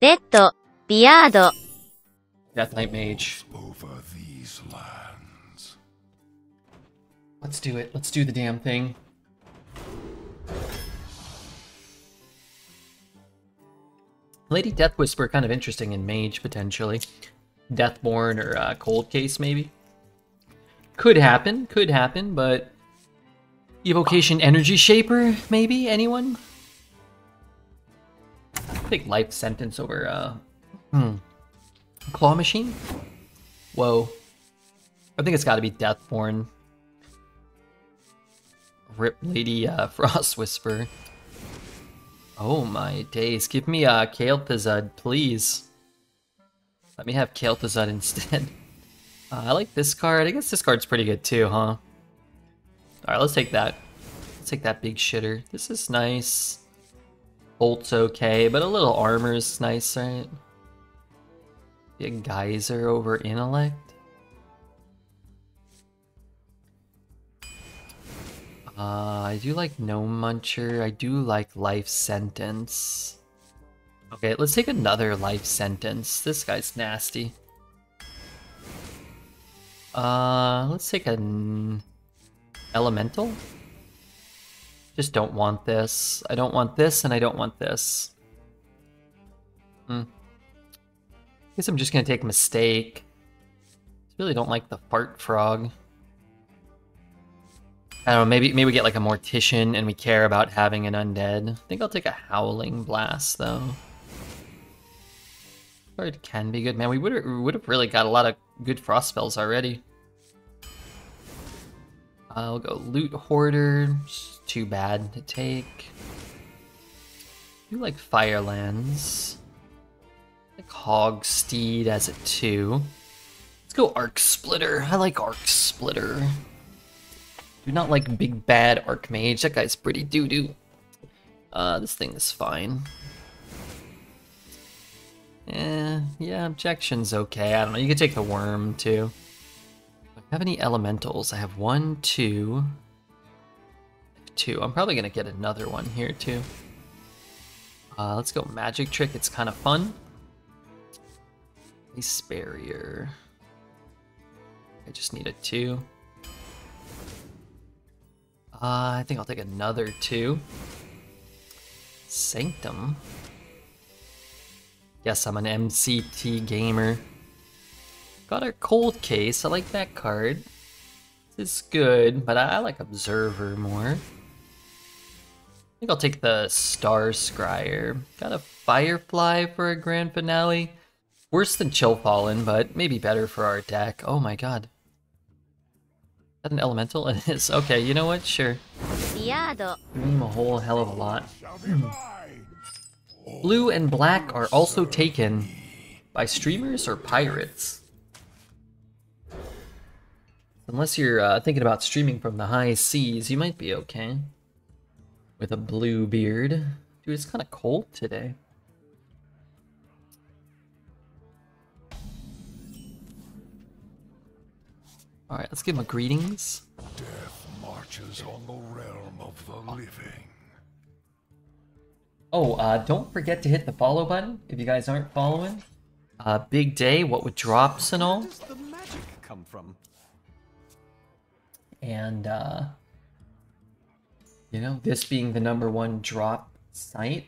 レッド、ビアード。 Death Knight Mage. Over these lands. Let's do it. Let's do the damn thing. Lady Death Whisper, kind of interesting in Mage, potentially. Deathborn or Cold Case, maybe. Could happen, but... Evocation Energy Shaper, maybe? Anyone? I think Life Sentence over, Claw Machine? Whoa. I think it's gotta be Deathborn. Rip Lady Frost Whisper. Oh my days. Give me Kael'thasud, please. Let me have Kael'thasud instead. I like this card. I guess this card's pretty good too, huh? Alright, let's take that. Let's take that big shitter. This is nice. Bolt's okay, but a little armor is nice, right? Big Geyser over Intellect. I do like Gnome Muncher. I do like Life Sentence. Okay, let's take another Life Sentence. This guy's nasty. Let's take an Elemental. Just don't want this. I don't want this, and I don't want this. Guess I'm just gonna take Mistake. I really don't like the Fart Frog. I don't know, maybe we get like a Mortician and we care about having an undead. I think I'll take a Howling Blast though. Card can be good. Man, we would have really got a lot of good frost spells already. I'll go Loot Hoarder. Just too bad to take. I do like Firelands. Like Hogsteed as a 2. Let's go Arc Splitter. I like Arc Splitter. Do not like big bad Archmage. That guy's pretty doo-doo. This thing is fine. Yeah, Objection's okay. I don't know, you could take the Worm too. Do I have any elementals? I have 1, 2. 2. I'm probably gonna get another one here too. Let's go Magic Trick, it's kind of fun. Ice Barrier. I just need a 2. I think I'll take another 2. Sanctum. Yes, I'm an MCT gamer. Got our Cold Case. I like that card. This is good, but I like Observer more. I think I'll take the Star Scryer. Got a Firefly for a grand finale. Worse than Chillfallen, but maybe better for our deck. Oh my god. Is that an elemental? It is. Okay, you know what? Sure. Biado. Dream a whole hell of a lot. Blue and black are also taken by streamers or pirates. Unless you're thinking about streaming from the high seas, you might be okay. With a blue beard. Dude, it's kind of cold today. Alright, let's give him a greetings. Death marches on the realm of the living. Oh, don't forget to hit the follow button if you guys aren't following. Big day, what with drops and all. Where does the magic come from? And, you know, this being the #1 drop site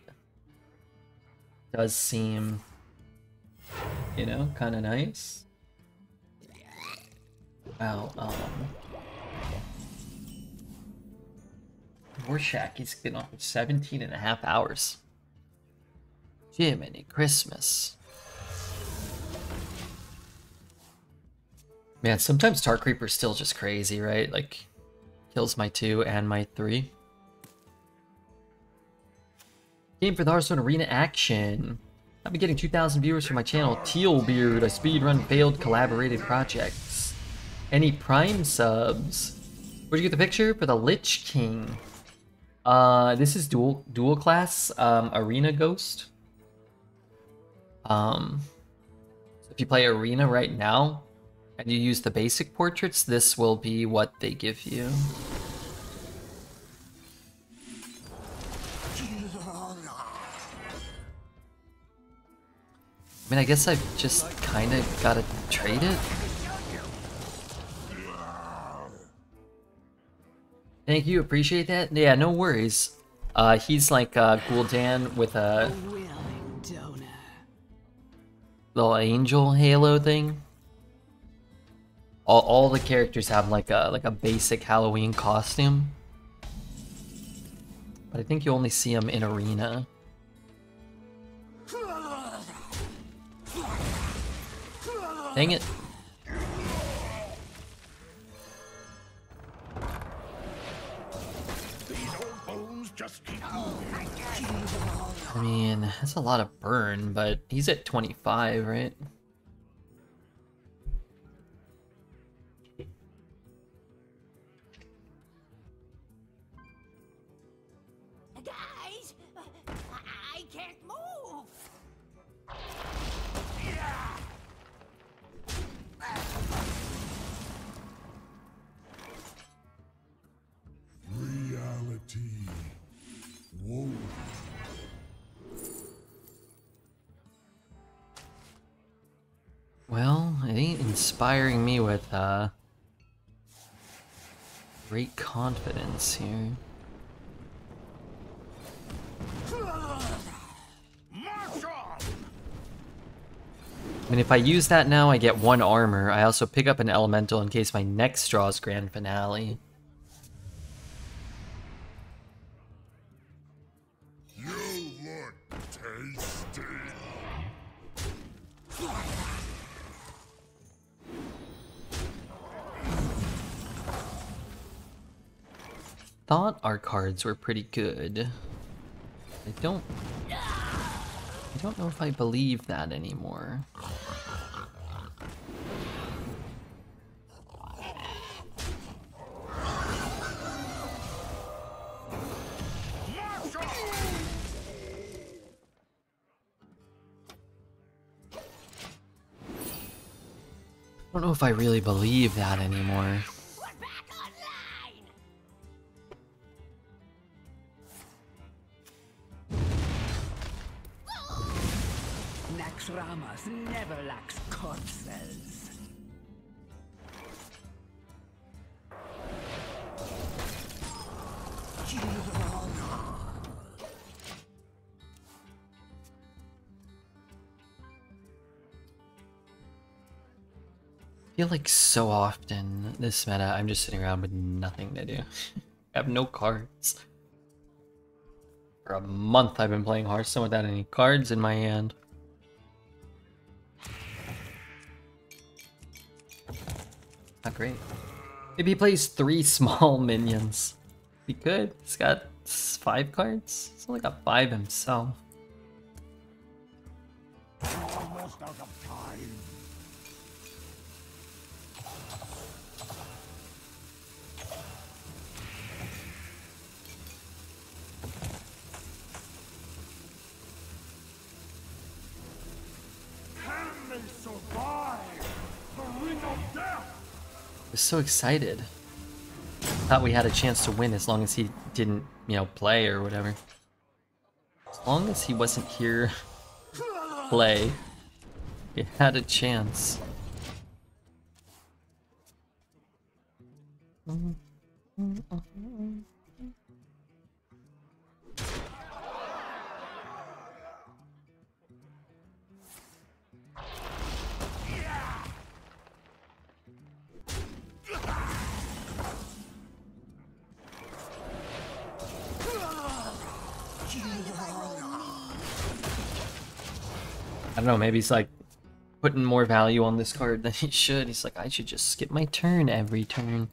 does seem, you know, kind of nice. Wow, Rorschach is been on for 17.5 hours. Jiminy Christmas. Man, sometimes Tar Creeper's still just crazy, right? Like, kills my 2 and my 3. Game for the Hearthstone Arena action. I've been getting 2,000 viewers for my channel, Tealbeard. I speedrun failed collaborated projects. Any Prime subs? Where'd you get the picture? For the Lich King. This is dual class, Arena Ghost. So if you play Arena right now, and you use the basic portraits, this will be what they give you. I mean, I guess I've just kind of got to trade it. Thank you, appreciate that. Yeah, no worries. He's like Gul'dan with a little angel halo thing. All the characters have like a basic Halloween costume, but I think you only see them in arena. Dang it. I mean, that's a lot of burn, but he's at 25, right? Guys, I can't move. Reality. Whoa. Well, it ain't inspiring me with great confidence here. I mean, if I use that now, I get 1 armor. I also pick up an elemental in case my next draws grand finale. You look tasty. Thought our cards were pretty good. I don't know if I believe that anymore. I don't know if I really believe that anymore. We're back online. Naxxramas never lacks corpses. I feel like so often this meta, I'm just sitting around with nothing to do. I have no cards. For a month I've been playing Hearthstone without any cards in my hand. Not great. Maybe he plays 3 small minions. He could. He's got 5 cards. He's only got 5 himself. Almost out of time. Can they survive the ring of death? I was so excited. Thought we had a chance to win as long as he didn't, you know, play or whatever. As long as he wasn't here play, he had a chance. I don't know, maybe he's like putting more value on this card than he should. He's like, I should just skip my turn every turn.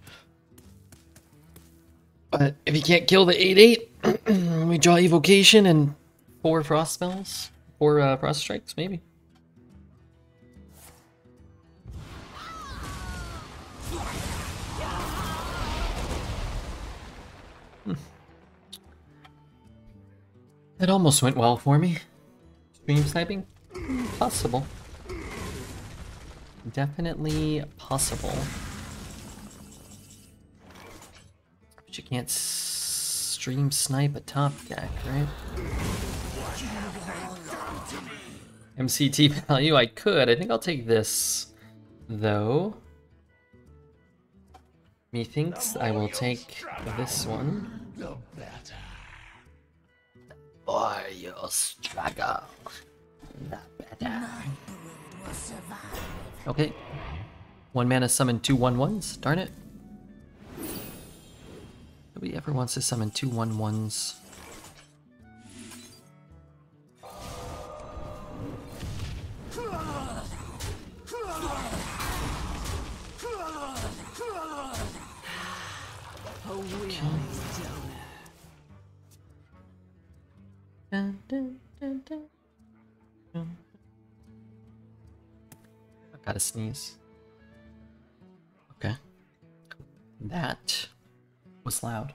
But if he can't kill the 8/8, we draw Evocation and 4 Frost spells. 4 Frost Strikes, maybe. It almost went well for me. Stream sniping? Possible. Definitely possible. But you can't stream snipe a top deck, right? MCT value, I could. I think I'll take this, though. Methinks I will take this one. The better. For your struggle, the better. Okay. 1 mana summon 2 1/1s. Darn it. Nobody ever wants to summon 2 1/1s. Dun, dun, dun, dun, dun. I've got to sneeze. Okay. That was loud.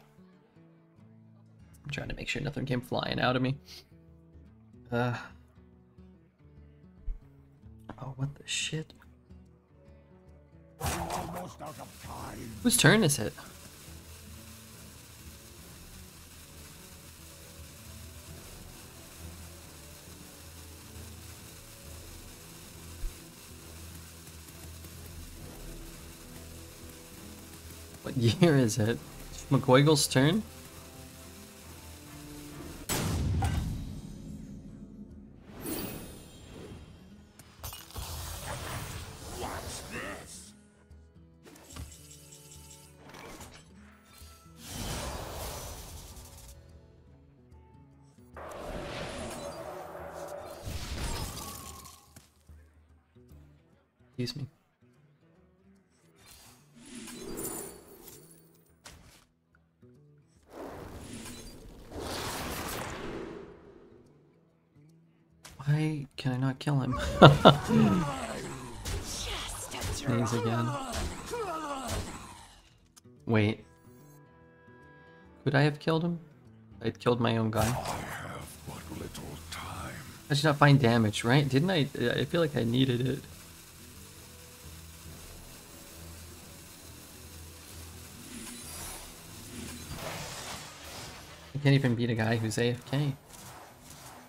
I'm trying to make sure nothing came flying out of me. Oh, what the shit? Almost out of time. Whose turn is it? What year is it? McGuiggle's turn? What's this? Excuse me. Why can I not kill him? Sneeze again. Wait. Could I have killed him? I'd killed my own guy. I have but little time. I should not find damage, right? Didn't I? I feel like I needed it. I can't even beat a guy who's AFK.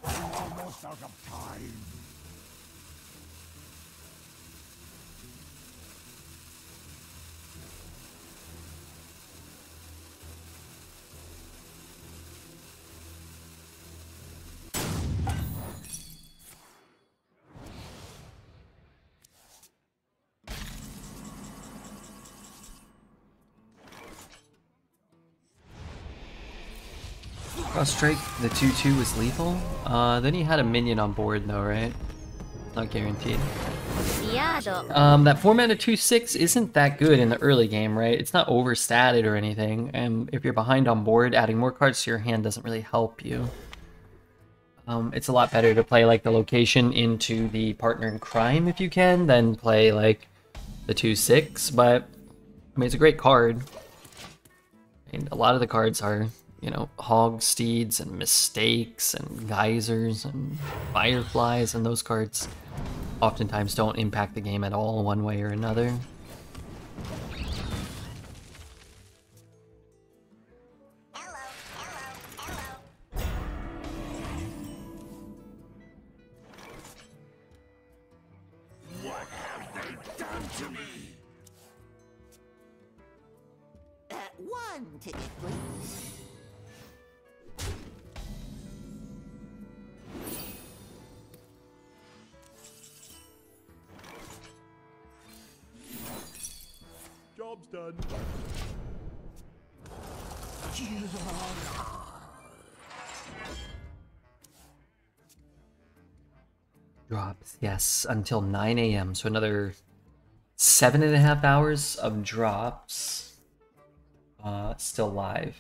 Almost out of time. Cross Strike, the 2/2 was lethal. Then he had a minion on board though, right? Not guaranteed. Diado. That 4 mana 2/6 isn't that good in the early game, right? It's not overstatted or anything, and if you're behind on board, adding more cards to your hand doesn't really help you. It's a lot better to play like the location into the partner in crime if you can, than play like the 2/6, but I mean it's a great card. And a lot of the cards are, you know, hog steeds and mistakes and geysers and fireflies, and those cards oftentimes don't impact the game at all one way or another. What have they done to me? One ticket, please. Job's done. Drops, yes, until 9 AM, so another 7.5 hours of drops. Still live.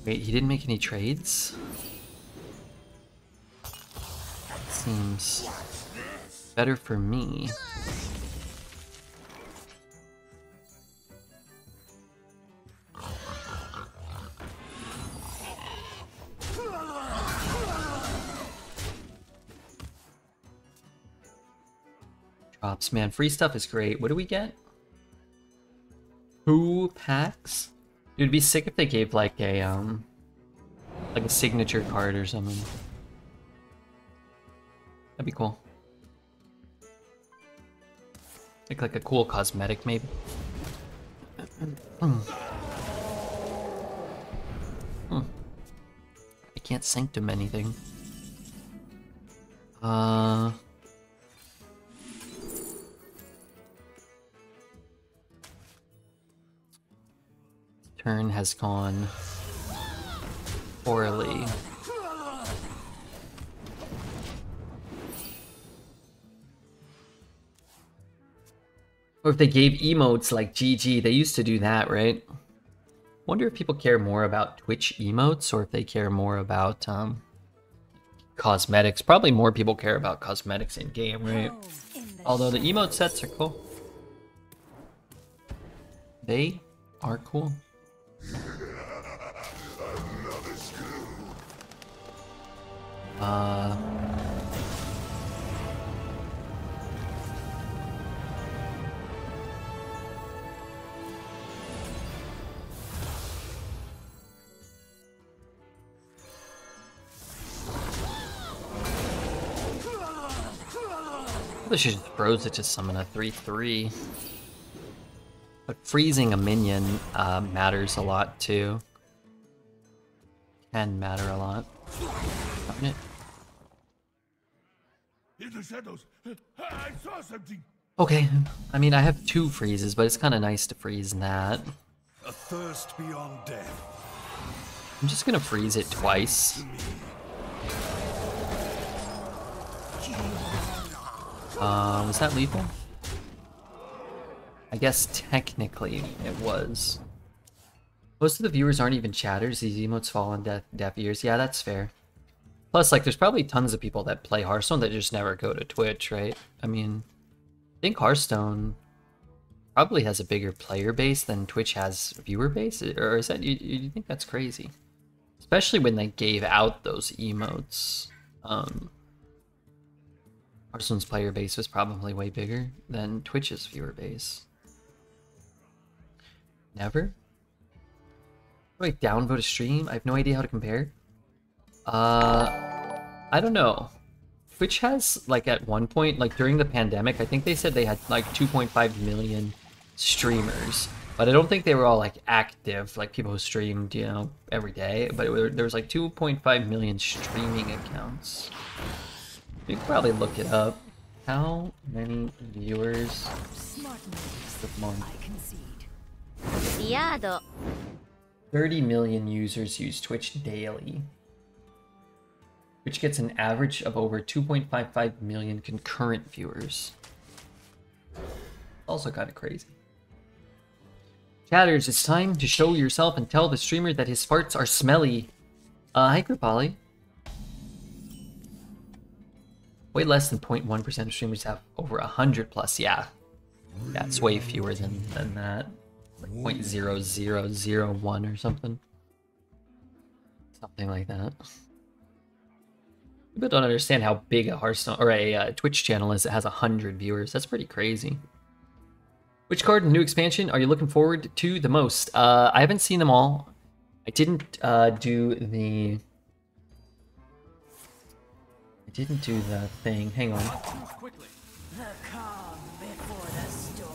Wait, he didn't make any trades? Seems better for me. Drops, man, free stuff is great. What do we get? 2 packs? Dude, it'd be sick if they gave like a signature card or something. That'd be cool. Like a cool cosmetic, maybe. I can't sanctum anything. Turn has gone poorly. Or if they gave emotes like GG, they used to do that, right? Wonder if people care more about Twitch emotes or if they care more about cosmetics. Probably more people care about cosmetics in game, right? Although the emote sets are cool. They are cool. I should just froze it to summon a 3/3. But freezing a minion matters a lot too. Can matter a lot. Darn it. In the shadows, I saw something. Okay, I mean I have 2 freezes, but it's kind of nice to freeze that. A thirst beyond death. I'm just gonna freeze it twice. Was that lethal? I guess technically it was. Most of the viewers aren't even chatters. These emotes fall on deaf ears. Yeah, that's fair. Plus, like, there's probably tons of people that play Hearthstone that just never go to Twitch, right? I mean, I think Hearthstone probably has a bigger player base than Twitch has viewer base, or is that you think that's crazy? Especially when they gave out those emotes. Hearthstone's player base was probably way bigger than Twitch's viewer base. Never? Wait, downvote a stream? I have no idea how to compare. I don't know. Twitch has, like, at one point, like, during the pandemic, I think they said they had, like, 2.5 million streamers. But I don't think they were all, like, active, like, people who streamed, you know, every day. But there was, like, 2.5 million streaming accounts. You can probably look it up. How many viewers per month? 30 million users use Twitch daily. Twitch gets an average of over 2.55 million concurrent viewers. Also kind of crazy. Chatters, it's time to show yourself and tell the streamer that his farts are smelly. Hi, Kripali. Way less than 0.1% of streamers have over 100 plus. Yeah, that's way fewer than that. Like 0.0001 or something. Something like that. People don't understand how big a Hearthstone or a Twitch channel is that has 100 viewers. That's pretty crazy. Which card in the new expansion are you looking forward to the most? I haven't seen them all. I didn't do the thing. Hang on. The calm before the storm.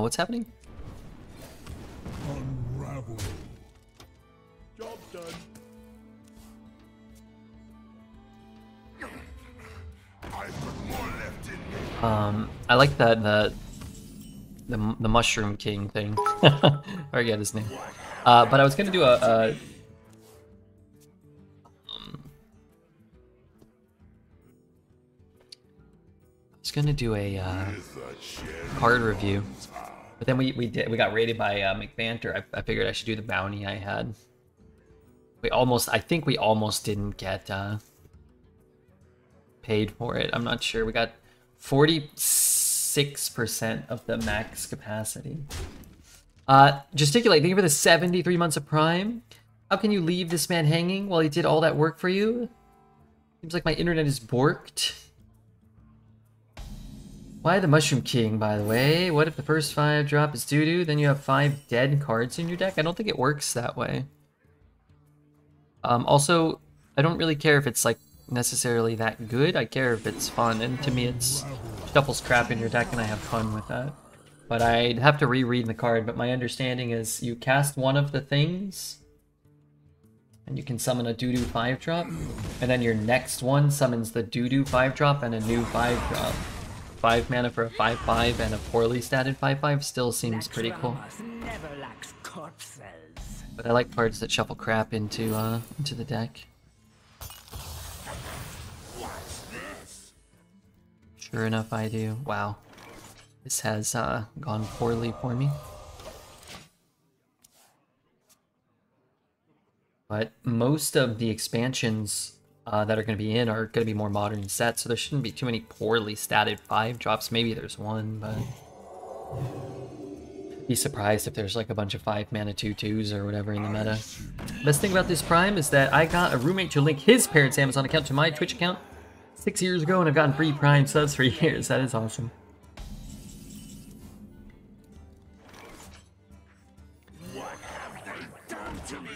What's happening? Unravel. Job's done. I've got more left in me. I like the Mushroom King thing. I forget his name. But I was gonna do I was gonna do a card review, but then we got raided by McBanter. I figured I should do the bounty I had. I think we almost didn't get paid for it. I'm not sure. We got 46% of the max capacity. Gesticulate, thank you for the 73 months of Prime. How can you leave this man hanging while he did all that work for you? Seems like my internet is borked. Why the Mushroom King, by the way? What if the first 5 drop is doo-doo, then you have 5 dead cards in your deck? I don't think it works that way. Also, I don't really care if it's like necessarily that good. I care if it's fun, and to me it's shuffles crap in your deck and I have fun with that. But I'd have to reread the card, but my understanding is you cast one of the things and you can summon a doo-doo 5 drop, and then your next one summons the doo-doo 5 drop and a new 5 drop. 5 mana for a 5/5 and a poorly statted 5/5 still seems pretty cool. Never lacks corpses. But I like cards that shuffle crap into the deck. Sure enough, I do. Wow, this has gone poorly for me. But most of the expansions that are going to be in are going to be more modern sets, so there shouldn't be too many poorly statted 5 drops. Maybe there's one, but be surprised if there's like a bunch of 5 mana 2/2s or whatever in the meta. Best thing about this Prime is that I got a roommate to link his parents' Amazon account to my Twitch account 6 years ago, and I've gotten free Prime subs for years. That is awesome. What have they done to me?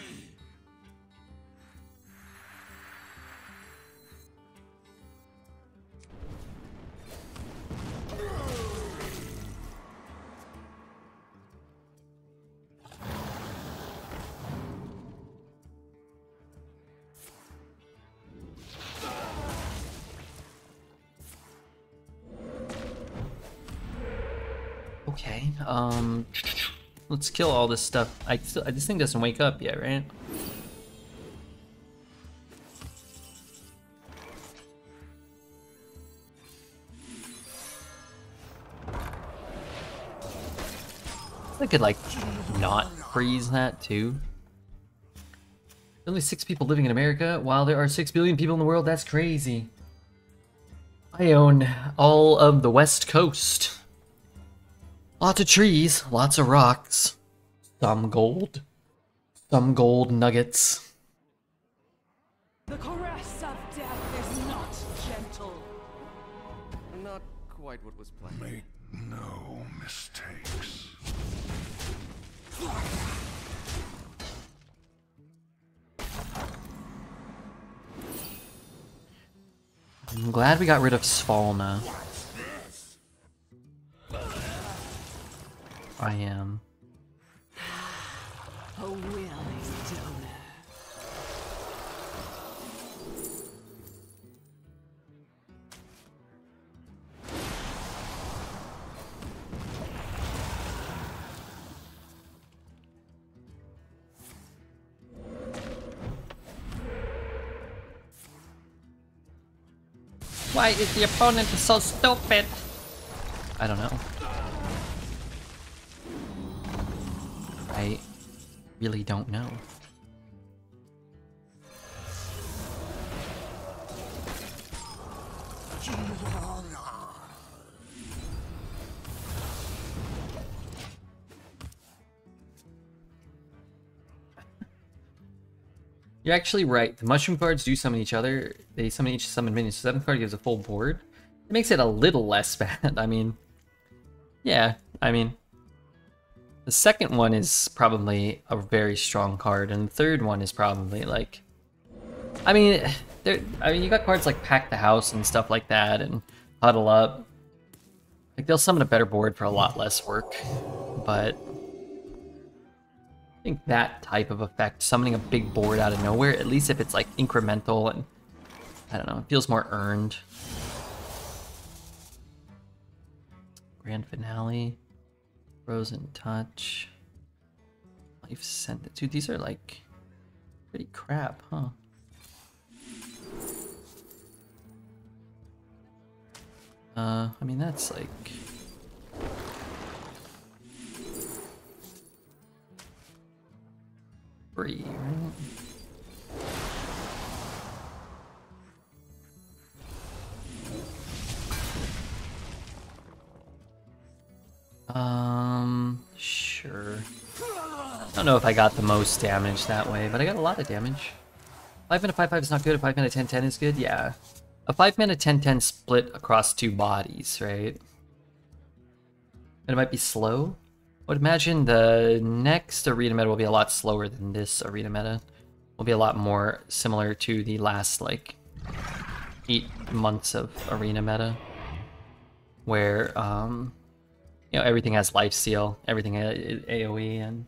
Okay, let's kill all this stuff. This thing doesn't wake up yet, right? I could like not freeze that too. Only 6 people living in America, while there are 6 billion people in the world. That's crazy. I own all of the West Coast. Lots of trees, lots of rocks, some gold nuggets. The caress of death is not gentle. Not quite what was planned. Make no mistakes. I'm glad we got rid of Svalna. I am. A willing donor. Why is the opponent so stupid? I don't know. I really don't know. You're actually right. The mushroom cards do summon each other. They summon each summon minion. So 7th card gives a full board. It makes it a little less bad. I mean, yeah. I mean, the second one is probably a very strong card, and the third one is probably like, I mean, you got cards like Pack the House and stuff like that, and Huddle Up. Like they'll summon a better board for a lot less work, but I think that type of effect, summoning a big board out of nowhere, at least if it's like incremental and I don't know, it feels more earned. Grand Finale, Frozen Touch, Life Sentence. Dude, these are like pretty crap, huh? I mean, that's like free, right? Sure. I don't know if I got the most damage that way, but I got a lot of damage. 5 mana 5/5 is not good. A 5 mana 10/10 is good. Yeah, a 5 mana 10/10 split across 2 bodies, right? And it might be slow. I would imagine the next arena meta will be a lot slower than this arena meta. Will be a lot more similar to the last like 8 months of arena meta, where you know, everything has life steal, everything AoE, and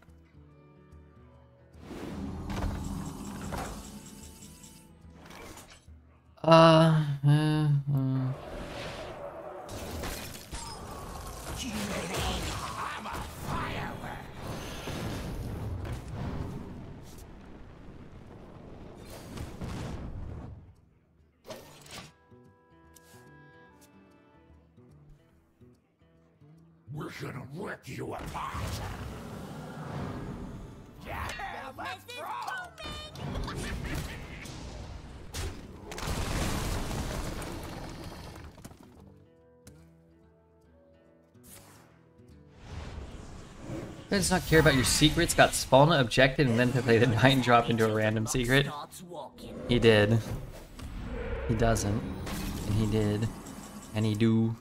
We're gonna rip you apart. Yeah, let's go. does not care about your secrets. Got Spalna objected and then to play the 9 drop into a random secret. He did. He doesn't. And he did. And he do.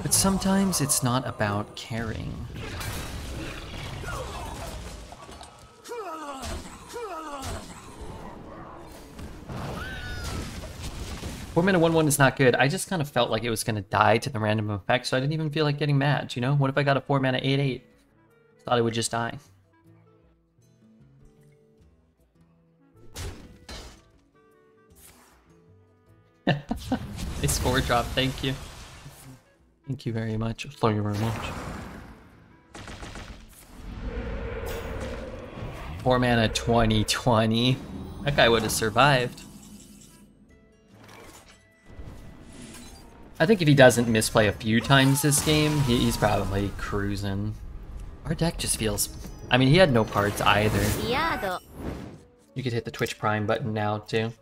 But sometimes it's not about caring. Four mana 1/1 is not good. I just kind of felt like it was going to die to the random effect, so I didn't even feel like getting mad, you know? What if I got a 4 mana 8/8? Thought it would just die. Nice 4 drop, thank you. Thank you very much. Thank you very much. 4 mana 2020. That guy would have survived. I think if he doesn't misplay a few times this game, he's probably cruising. Our deck just feels... I mean, he had no cards either. You could hit the Twitch Prime button now, too.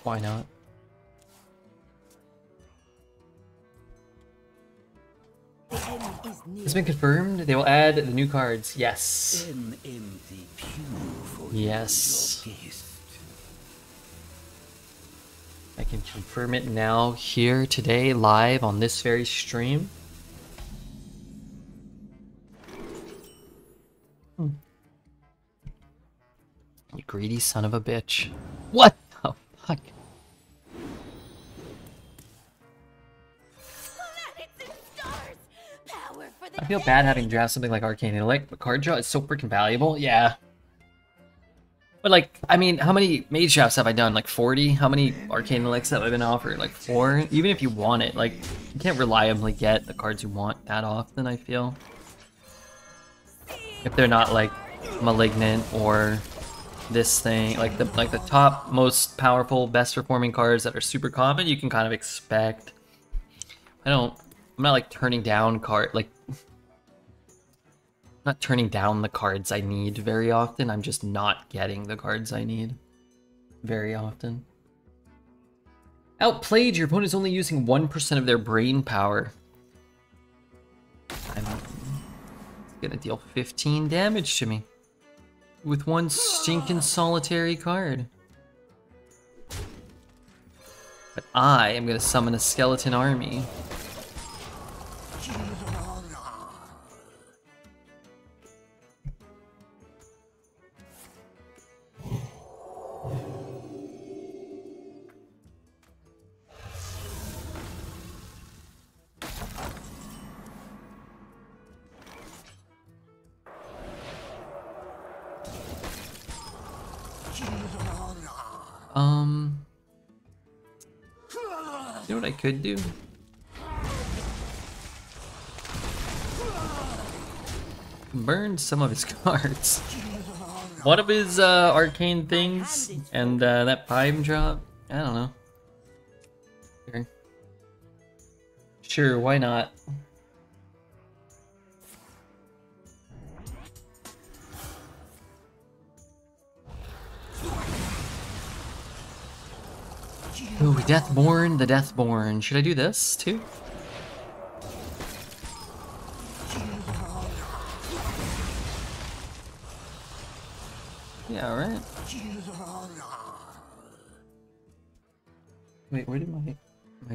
Why not? It's been confirmed. They will add the new cards. Yes. Yes. I can confirm it now, here, today, live on this very stream. You greedy son of a bitch. What the fuck? I feel bad having draft something like Arcane Intellect, but card draw is so freaking valuable. Yeah. But like, I mean, how many mage drafts have I done? Like 40? How many Arcane Intellects have I been offered? Like 4? Even if you want it, like, you can't reliably get the cards you want that often, I feel. If they're not like Malignant or this thing, like the top most powerful, best performing cards that are super common, you can kind of expect. I'm not like turning down not turning down the cards I need very often. I'm just not getting the cards I need very often. Outplayed, your opponent's only using 1% of their brain power. I'm gonna deal 15 damage to me with one stinking solitary card. But I am gonna summon a skeleton army. You know what I could do? Burn some of his cards. One of his arcane things and that Prime drop. I don't know. Sure, why not? Ooh, Deathborn, the Deathborn. Should I do this too? Yeah, right. Wait, where did my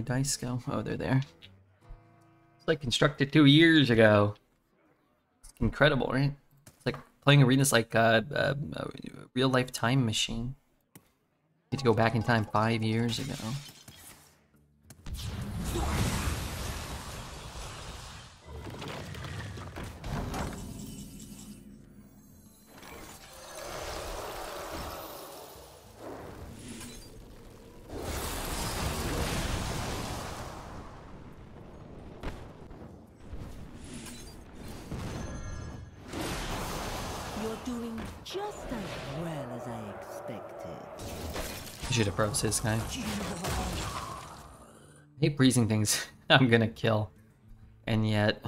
dice go? Oh, they're there. It's like constructed 2 years ago. It's incredible, right? It's like playing arenas like a real life time machine. You get to go back in time 5 years ago. You're doing just as well as I expected. I should have froze this guy. I hate freezing things I'm gonna kill. And yet...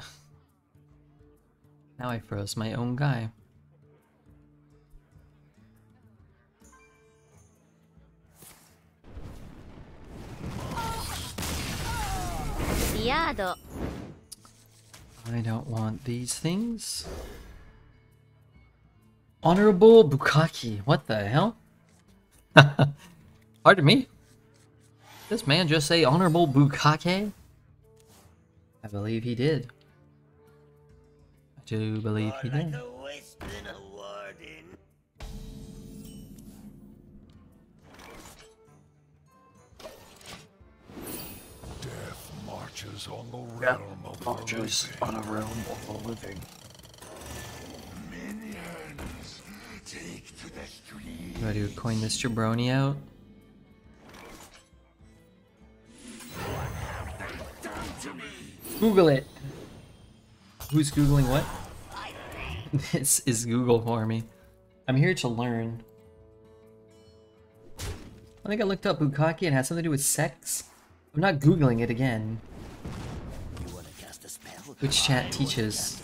now I froze my own guy. Yado. I don't want these things. Honorable Bukaki. What the hell? Pardon me? This man just say Honorable Bukake? I believe he did. I do believe he did. Death marches on the realm of the living. On a realm of the living. Minions, take to the street. Do I do coin this jabroni out? Google it. Who's Googling what? This is Google for me. I'm here to learn. I think I looked up Bukaki and it has something to do with sex. I'm not Googling it again. Which chat teaches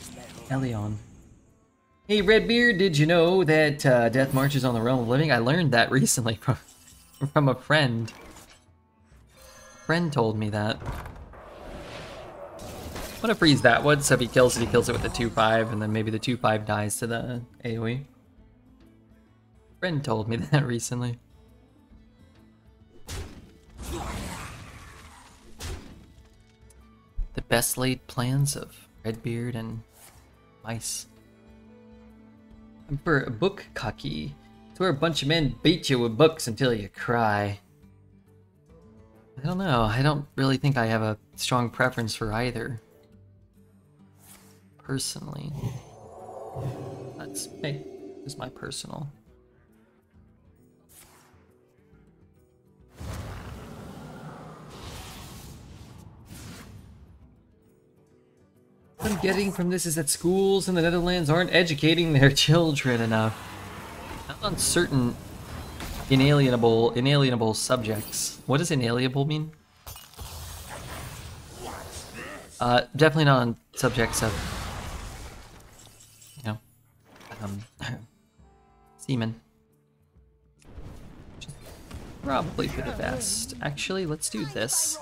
Elion? Hey Redbeard, did you know that Death marches on the realm of living? I learned that recently from a friend. A friend told me that. I'm gonna freeze that one, so if he kills it with the 2-5, and then maybe the 2-5 dies to the AoE. Friend told me that recently. The best laid plans of Redbeard and Mice. I'm for a book cocky. It's where a bunch of men beat you with books until you cry. I don't know. I don't really think I have a strong preference for either. Personally. That's, hey, this is my personal. What I'm getting from this is that schools in the Netherlands aren't educating their children enough. Not on certain inalienable subjects. What does inalienable mean? Definitely not on subjects of, you know, semen. Probably for the best. Actually, let's do this.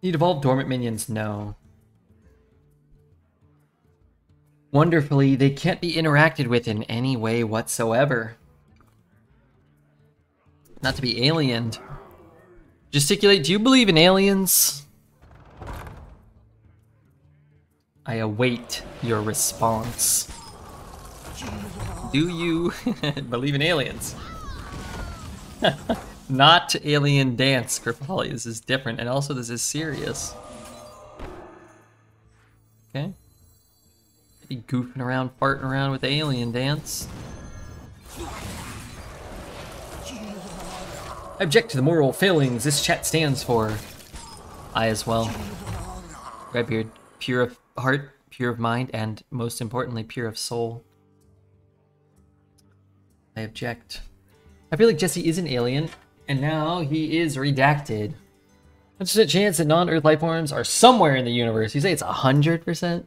Need evolved dormant minions? No. Wonderfully, they can't be interacted with in any way whatsoever. Not to be aliened. Gesticulate, do you believe in aliens? I await your response. Do you believe in aliens? Not alien dance, Kripali. This is different, and also this is serious. Okay. Be goofing around, farting around with alien dance. I object to the moral failings this chat stands for. I as well. Redbeard, pure of heart, pure of mind, and most importantly, pure of soul. I object. I feel like Jesse is an alien, and now he is redacted. What's the chance that non-Earth life forms are somewhere in the universe? You say it's 100%?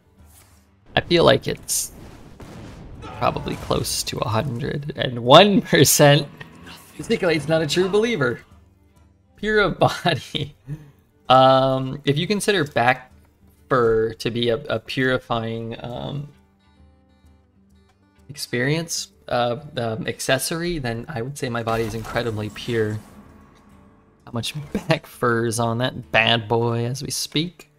I feel like it's probably close to 101%. Gesticulate's not a true believer. Pure of body. If you consider back fur to be a purifying experience, accessory, then I would say my body is incredibly pure. How much back fur is on that bad boy as we speak?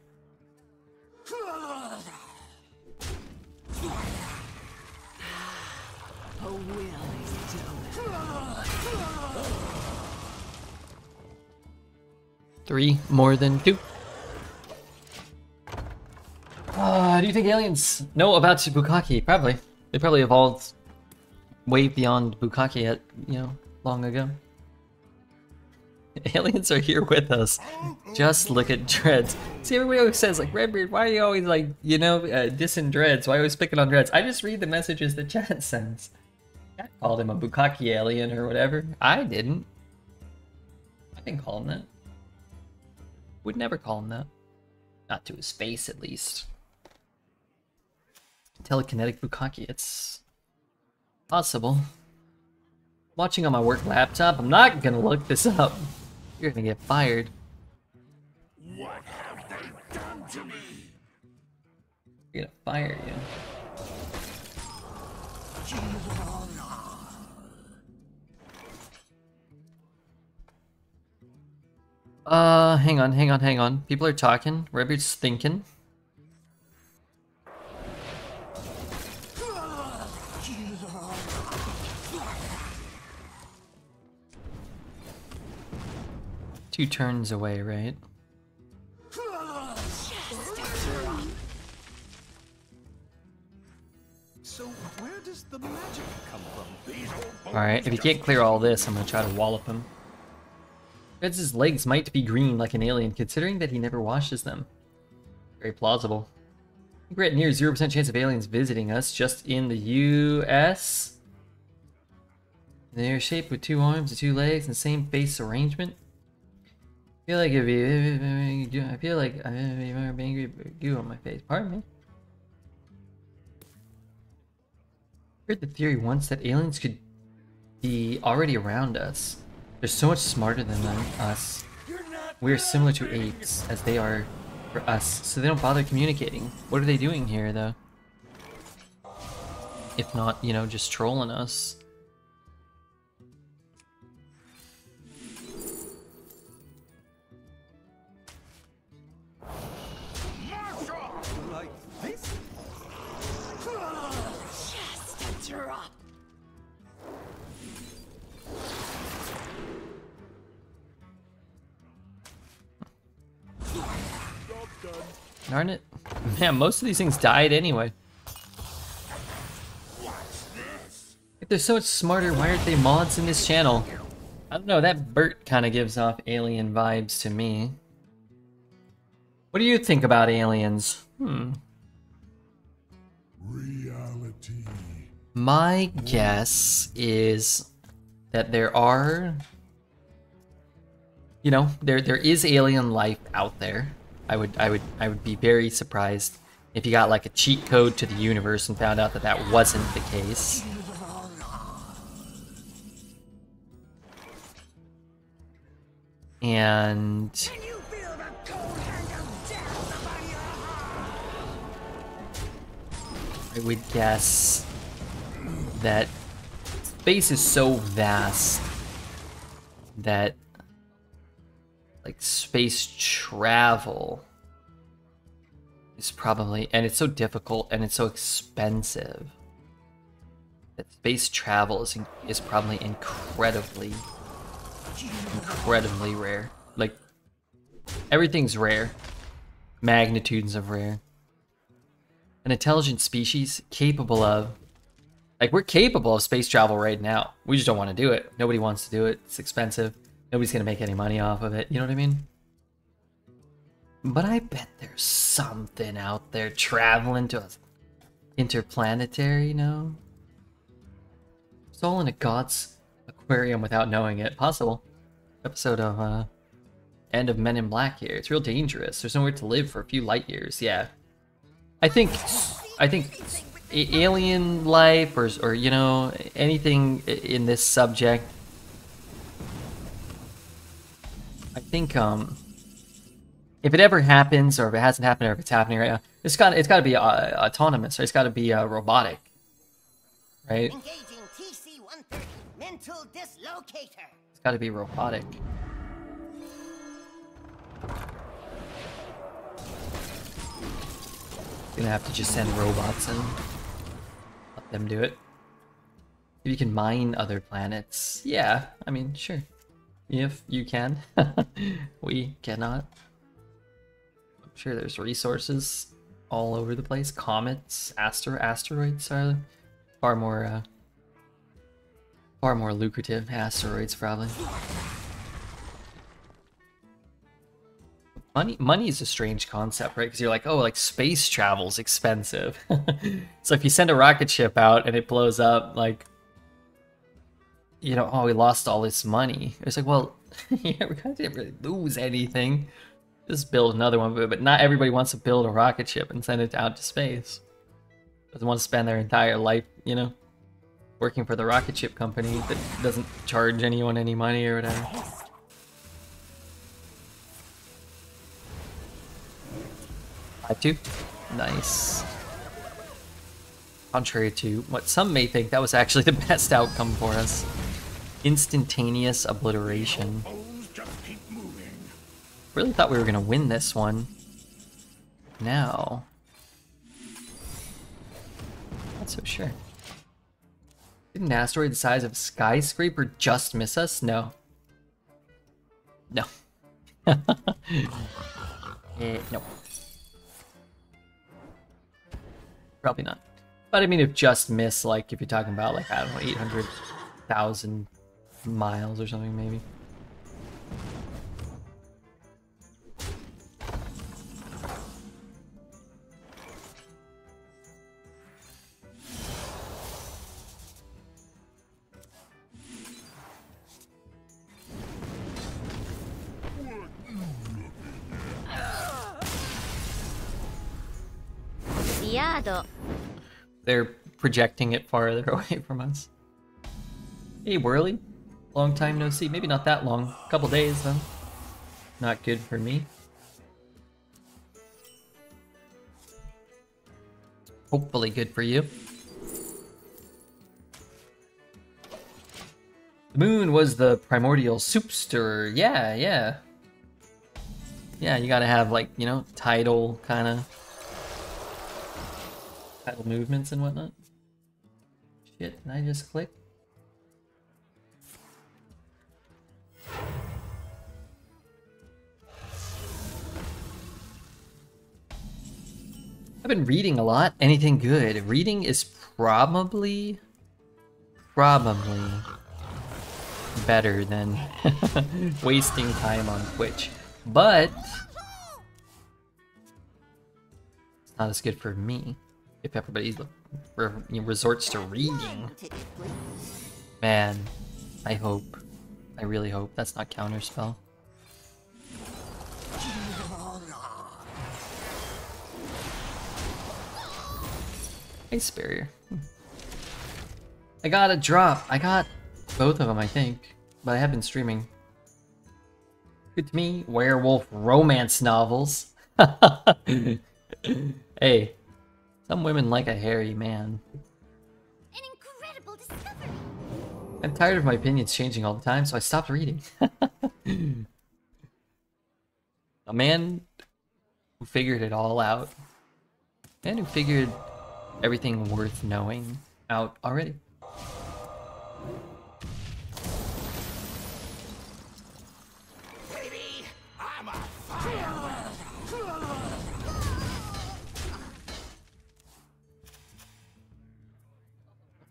Three more than two. Do you think aliens know about Bukkake? Probably. They probably evolved way beyond Bukkake yet, you know, long ago. Aliens are here with us. Just look at Dreads. See, everybody always says, like, Redbeard, why are you always, like, you know, dissing Dreads? Why are you always picking on Dreads? I just read the messages that chat sends. I called him a Bukkake alien or whatever. I didn't. I didn't call him that. Would never call him that. Not to his face, at least. Telekinetic Bukkake, it's possible. Watching on my work laptop, I'm not gonna look this up. You're gonna get fired. What have they done to me? You're gonna fire you. Hang on. People are talking. Redbeard's thinking. Two turns away, right? So where does the magic come from? Alright, if he can't clear all this, I'm gonna try to wallop him. Red's legs might be green like an alien, considering that he never washes them. Very plausible. I think we're at near 0% chance of aliens visiting us just in the US. They're shaped with 2 arms and 2 legs and same face arrangement. I feel like if you, I feel like I'm angry goo on my face. Pardon me. I heard the theory once that aliens could be already around us. They're so much smarter than us. We're similar to apes as they are for us, so they don't bother communicating. What are they doing here, though? If not, you know, just trolling us. Like this? Just a drop. Darn it. Man, most of these things died anyway. If they're so much smarter, why aren't they mods in this channel? I don't know, that Bert kind of gives off alien vibes to me. What do you think about aliens? Reality. My guess is that there are, you know, there is alien life out there. I would be very surprised if you got like a cheat code to the universe and found out that that wasn't the case. And I would guess that space is so vast that like space travel is probably, and it's so difficult and it's so expensive that space travel is probably incredibly rare. Like everything's rare, magnitudes of rare. An intelligent species capable of, like, we're capable of space travel right now. We just don't want to do it. Nobody wants to do it. It's expensive. Nobody's gonna make any money off of it. You know what I mean? But I bet there's something out there traveling to us. Interplanetary, you know? Soul in a god's aquarium without knowing it. Possible. Episode of End of Men in Black here. It's real dangerous. There's nowhere to live for a few light years. Yeah. I think alien life or you know, anything in this subject, I think if it ever happens, or if it hasn't happened, or if it's happening right now, it's got to be autonomous, or it's got to be robotic, right? Engaging mental dislocator. It's gotta be robotic. Gonna have to just send robots and let them do it. If you can mine other planets, yeah, I mean, sure. If you can. We cannot. I'm sure there's resources all over the place. Comets, asteroids are far more lucrative. Asteroids, probably. Money is a strange concept, right? Because you're like, oh, like space travel's expensive. So if you send a rocket ship out and it blows up, like, you know, oh, we lost all this money. It's like, well, yeah, we kind of didn't really lose anything. Just build another one, but not everybody wants to build a rocket ship and send it out to space. Doesn't want to spend their entire life, you know, working for the rocket ship company that doesn't charge anyone any money or whatever. I2. Nice. Contrary to what some may think, that was actually the best outcome for us. Instantaneous obliteration. Really thought we were gonna win this one. Now, not so sure. Did an asteroid the size of a skyscraper just miss us? No. No. No. Probably not. But I mean, if just miss, like, if you're talking about, like, I don't know, 800,000 miles or something, maybe. They're projecting it farther away from us. Hey, Whirly. Long time no see. Maybe not that long. A couple days, though. Not good for me. Hopefully good for you. The moon was the primordial soup stirrer. Yeah, yeah. Yeah, you gotta have, like, you know, tidal kind of... tidal movements and whatnot. Shit, did I just click? I've been reading a lot. Anything good? Reading is probably better than wasting time on Twitch. But it's not as good for me. If everybody resorts to reading. Man, I hope. I really hope that's not counterspell. Hey, Barrier. I got a drop. I got both of them, I think. But I have been streaming. Good to me. Werewolf romance novels. Hey. Some women like a hairy man. An incredible discovery. I'm tired of my opinions changing all the time, so I stopped reading. A man who figured it all out. A man who figured everything worth knowing out already. Baby, I'm a fire.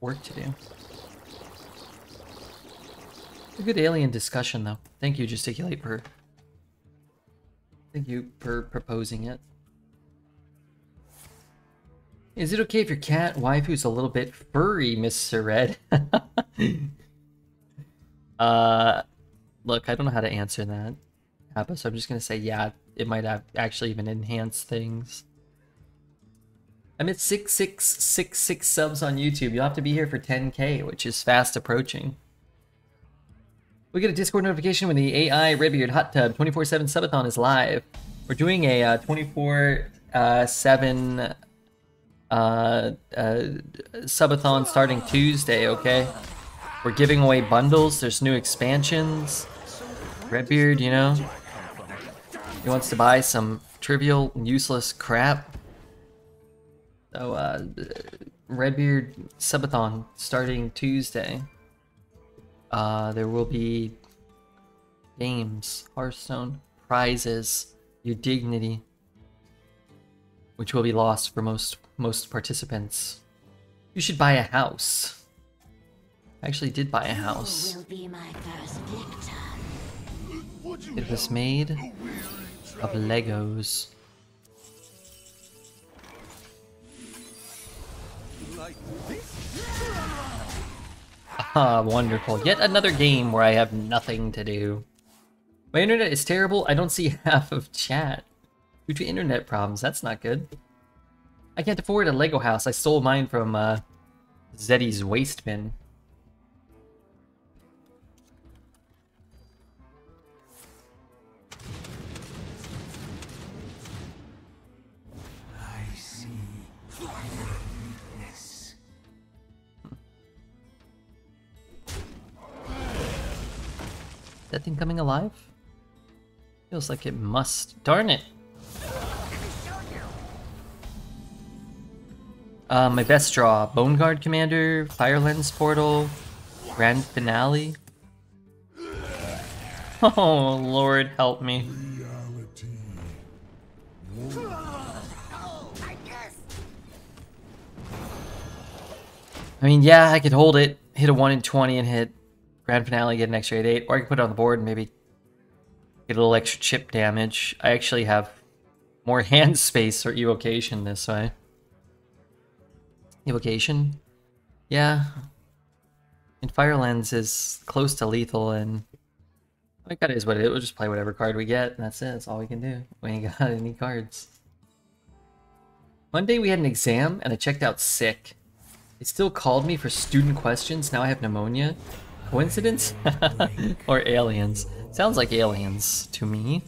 Work to do. A good alien discussion, though. Thank you, Gesticulate, for... Thank you for proposing it. Is it okay if your cat waifu's a little bit furry, Mr. Red? Look, I don't know how to answer that, Appa, so I'm just gonna say, yeah, it might have actually even enhanced things. I'm at 6666 subs on YouTube. You'll have to be here for 10K, which is fast approaching. We get a Discord notification when the AI Redbeard Hot Tub 24/7 subathon is live. We're doing a 24/7 subathon starting Tuesday, okay? We're giving away bundles. There's new expansions. Redbeard, you know, he wants to buy some trivial, useless crap. So, Redbeard Subathon starting Tuesday. There will be games, Hearthstone, prizes, your dignity, which will be lost for most participants. You should buy a house. I actually did buy a house. Will be my first victim. It was made of Legos. Ah, wonderful. Yet another game where I have nothing to do. My internet is terrible. I don't see half of chat. Due to internet problems, that's not good. I can't afford a Lego house. I stole mine from Zeddy's waste bin. I see this. That thing coming alive? Feels like it must. Darn it! My best draw: Bone Guard Commander, Fire Lens Portal, Grand Finale. Oh Lord, help me! Reality. I mean, yeah, I could hold it, hit a 1 in 20 and hit Grand Finale, get an extra 8/8, or I could put it on the board and maybe get a little extra chip damage. I actually have more hand space for evocation this way. Evocation? Yeah. And Fire Lens is close to lethal, and like that is what it is. We'll just play whatever card we get, and that's it. That's all we can do. We ain't got any cards. One day we had an exam, and I checked out sick. They still called me for student questions. Now I have pneumonia. Coincidence? Or aliens? Sounds like aliens to me.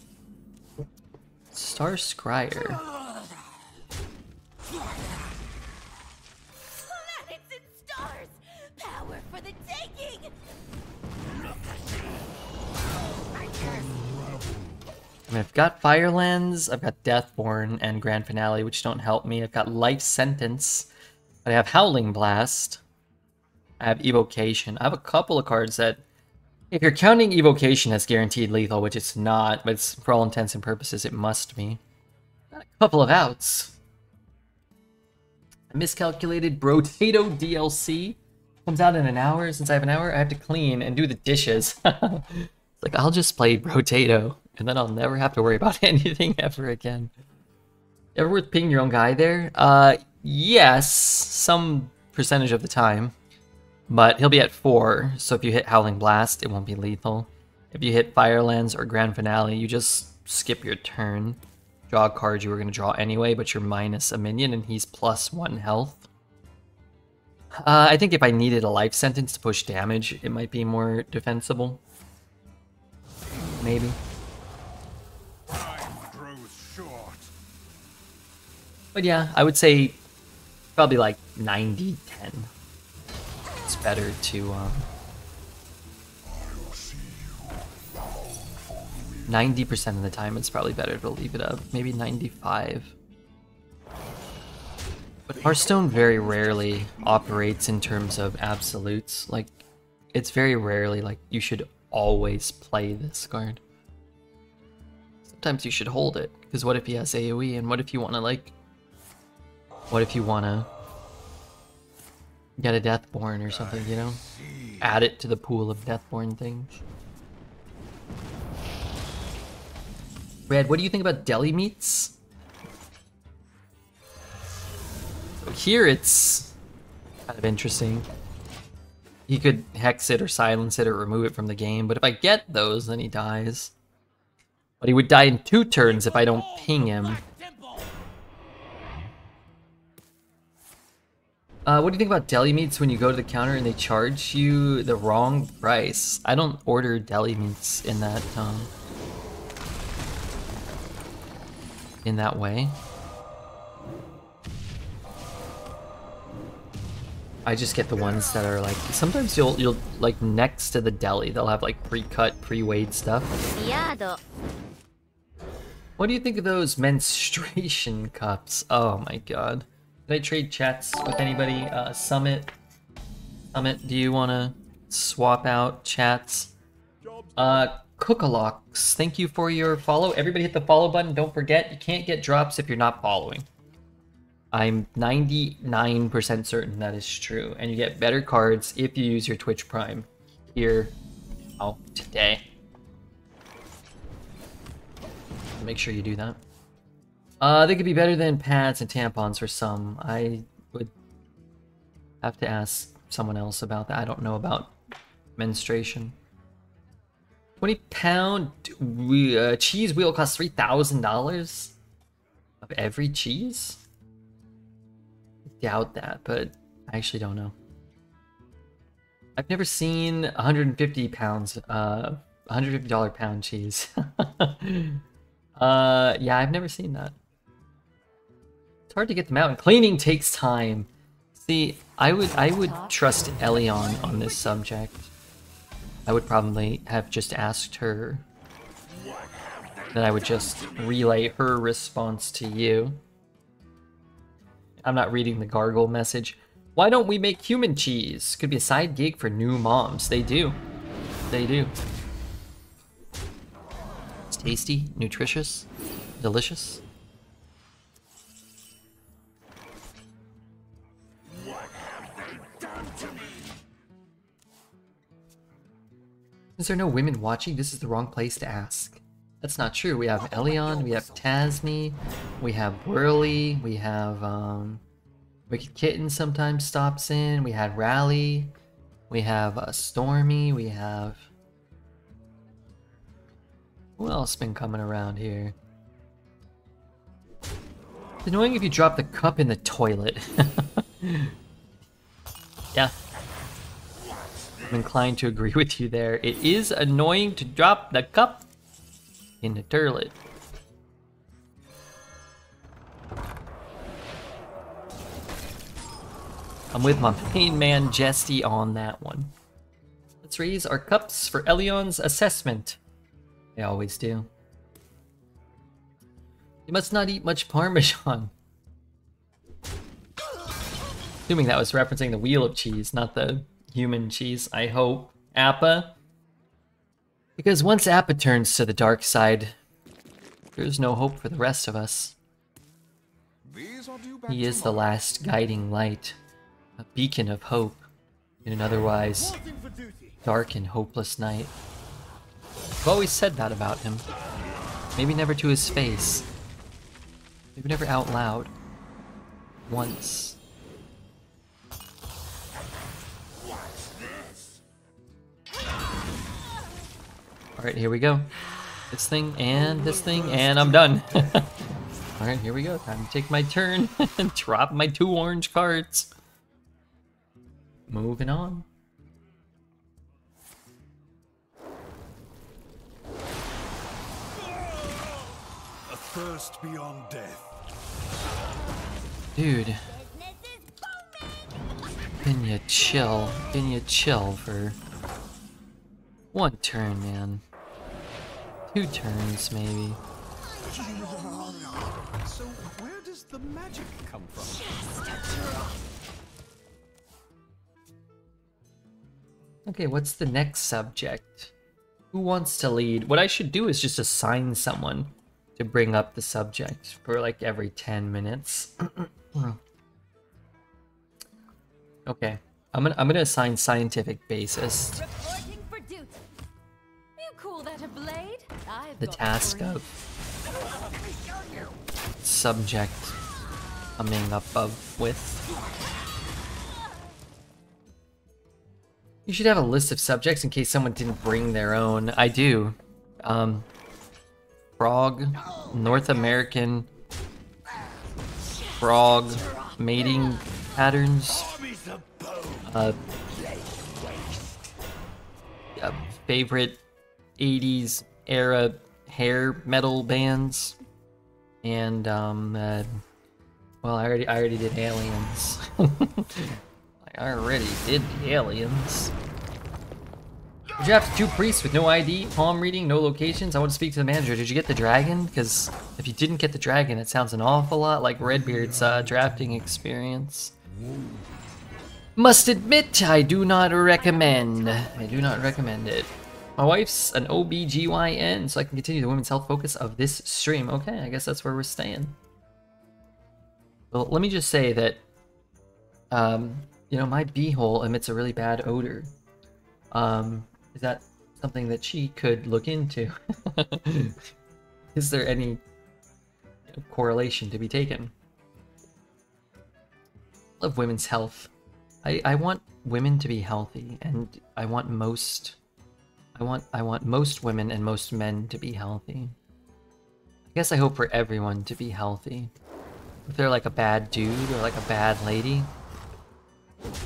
Star Scryer. Planets and stars! Power for the taking! I mean, I've got Fire Lens, I've got Deathborn and Grand Finale, which don't help me. I've got Life Sentence, but I have Howling Blast. I have Evocation. I have a couple of cards that, if you're counting Evocation as guaranteed lethal, which it's not, but it's, for all intents and purposes, it must be. Got a couple of outs. I miscalculated. Brotato DLC comes out in an hour. Since I have an hour, I have to clean and do the dishes. It's like, I'll just play Brotato, and then I'll never have to worry about anything ever again. Ever worth picking your own guy there? Yes, some percentage of the time. But he'll be at 4, so if you hit Howling Blast, it won't be lethal. If you hit Fire Lens or Grand Finale, you just skip your turn. Draw a card you were going to draw anyway, but you're minus a minion, and he's +1 health. I think if I needed a Life Sentence to push damage, it might be more defensible. Maybe. Time grows short. But yeah, I would say probably like 90-10. It's better to 90% of the time it's probably better to leave it up. Maybe 95. But Hearthstone very rarely operates in terms of absolutes. Like, it's very rarely like you should always play this card. Sometimes you should hold it, because what if he has AoE, and what if you want to like, what if you want to get a Deathborn or something, you know? Add it to the pool of Deathborn things. Red, what do you think about deli meats? So here it's kind of interesting. He could hex it or silence it or remove it from the game, but if I get those, then he dies. But he would die in 2 turns if I don't ping him. What do you think about deli meats when you go to the counter and they charge you the wrong price? I don't order deli meats in that way. I just get the ones that are like, sometimes you'll like next to the deli, they'll have like pre-cut, pre-weighed stuff. What do you think of those menstruation cups? Oh my god. Did I trade chats with anybody? Summit, do you want to swap out chats? Cookalocks, thank you for your follow. Everybody hit the follow button. Don't forget, you can't get drops if you're not following. I'm 99% certain that is true. And you get better cards if you use your Twitch Prime here today. Make sure you do that. They could be better than pads and tampons for some. I would have to ask someone else about that. I don't know about menstruation. 20-pound cheese wheel costs $3,000 of every cheese? I doubt that, but I actually don't know. I've never seen 150 pounds, $150 pound cheese. Yeah, I've never seen that. It's hard to get them out, and cleaning takes time. See, I would trust Elion on this subject. I would probably have just asked her. Then I would just relay her response to you. I'm not reading the gargle message. Why don't we make human cheese? Could be a side gig for new moms. They do. They do. It's tasty, nutritious, delicious. Is there no women watching? This is the wrong place to ask. That's not true. We have Elion, we have Tasni, we have Whirly, we have Wicked Kitten sometimes stops in, we had Rally, we have Stormy, we have... Who else been coming around here? It's annoying if you drop the cup in the toilet. Yeah. I'm inclined to agree with you there. It is annoying to drop the cup in the toilet. I'm with my main man Jesty on that one. Let's raise our cups for Elion's assessment. They always do. You must not eat much Parmesan. Assuming that was referencing the wheel of cheese, not the human cheese, I hope. Appa. Because once Appa turns to the dark side, there's no hope for the rest of us. He is the last guiding light, a beacon of hope in an otherwise dark and hopeless night. I've always said that about him. Maybe never to his face. Maybe never out loud. Once. Alright, here we go. This thing, and I'm done. Alright, here we go. Time to take my turn and drop my 2 orange cards. Moving on. A thirst beyond death. Dude. Can you chill? Can you chill for 1 turn, man? 2 turns, maybe. So where does the magic come from? Okay, what's the next subject? Who wants to lead? What I should do is just assign someone to bring up the subject for like every 10 minutes. Okay, I'm gonna assign scientific basis. Reporting for duty. You call that a blade? I've The got task 3. of subject coming up with. You should have a list of subjects in case someone didn't bring their own. I do. Frog, North American frog mating patterns. Favorite 80s era hair metal bands, and well, I already did aliens. I I already did the aliens. You drafted 2 priests with no ID, palm reading, no locations. I want to speak to the manager. Did you get the dragon? Because if you didn't get the dragon, it sounds an awful lot like Redbeard's drafting experience. Must admit, I do not recommend. I do not recommend it. My wife's an OBGYN, so I can continue the women's health focus of this stream. Okay, I guess that's where we're staying. Well, let me just say that, you know, my beehole emits a really bad odor. Is that something that she could look into? Is there any correlation to be taken? Love women's health. I want women to be healthy, and I want most women and most men to be healthy. I guess I hope for everyone to be healthy. If they're like a bad dude or like a bad lady,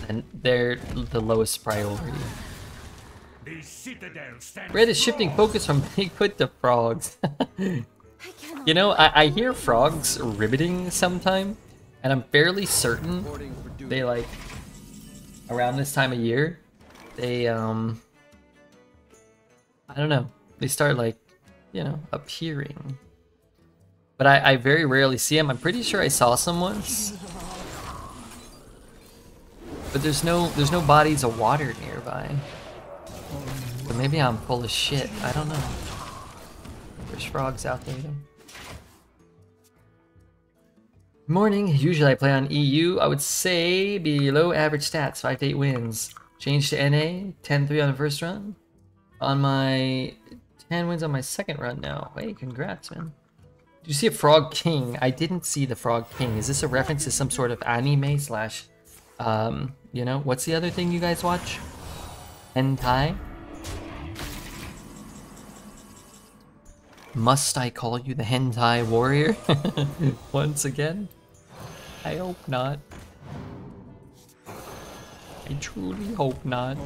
then they're the lowest priority. Red is shifting focus from Bigfoot to frogs. You know, I hear frogs ribbiting sometime, and I'm fairly certain they like around this time of year, they I don't know, they start like, you know, appearing. But I very rarely see them. I'm pretty sure I saw some once. But there's no bodies of water nearby. But maybe I'm full of shit. I don't know. There's frogs out there though. Morning. Usually I play on EU. I would say below average stats, 5 to 8 wins. Change to NA, 10-3 on the first run. On my 10 wins on my second run now. Hey, congrats, man. Did you see a Frog King? I didn't see the Frog King. Is this a reference to some sort of anime slash, you know, what's the other thing you guys watch? Hentai? Must I call you the hentai warrior? Once again? I hope not. I truly hope not.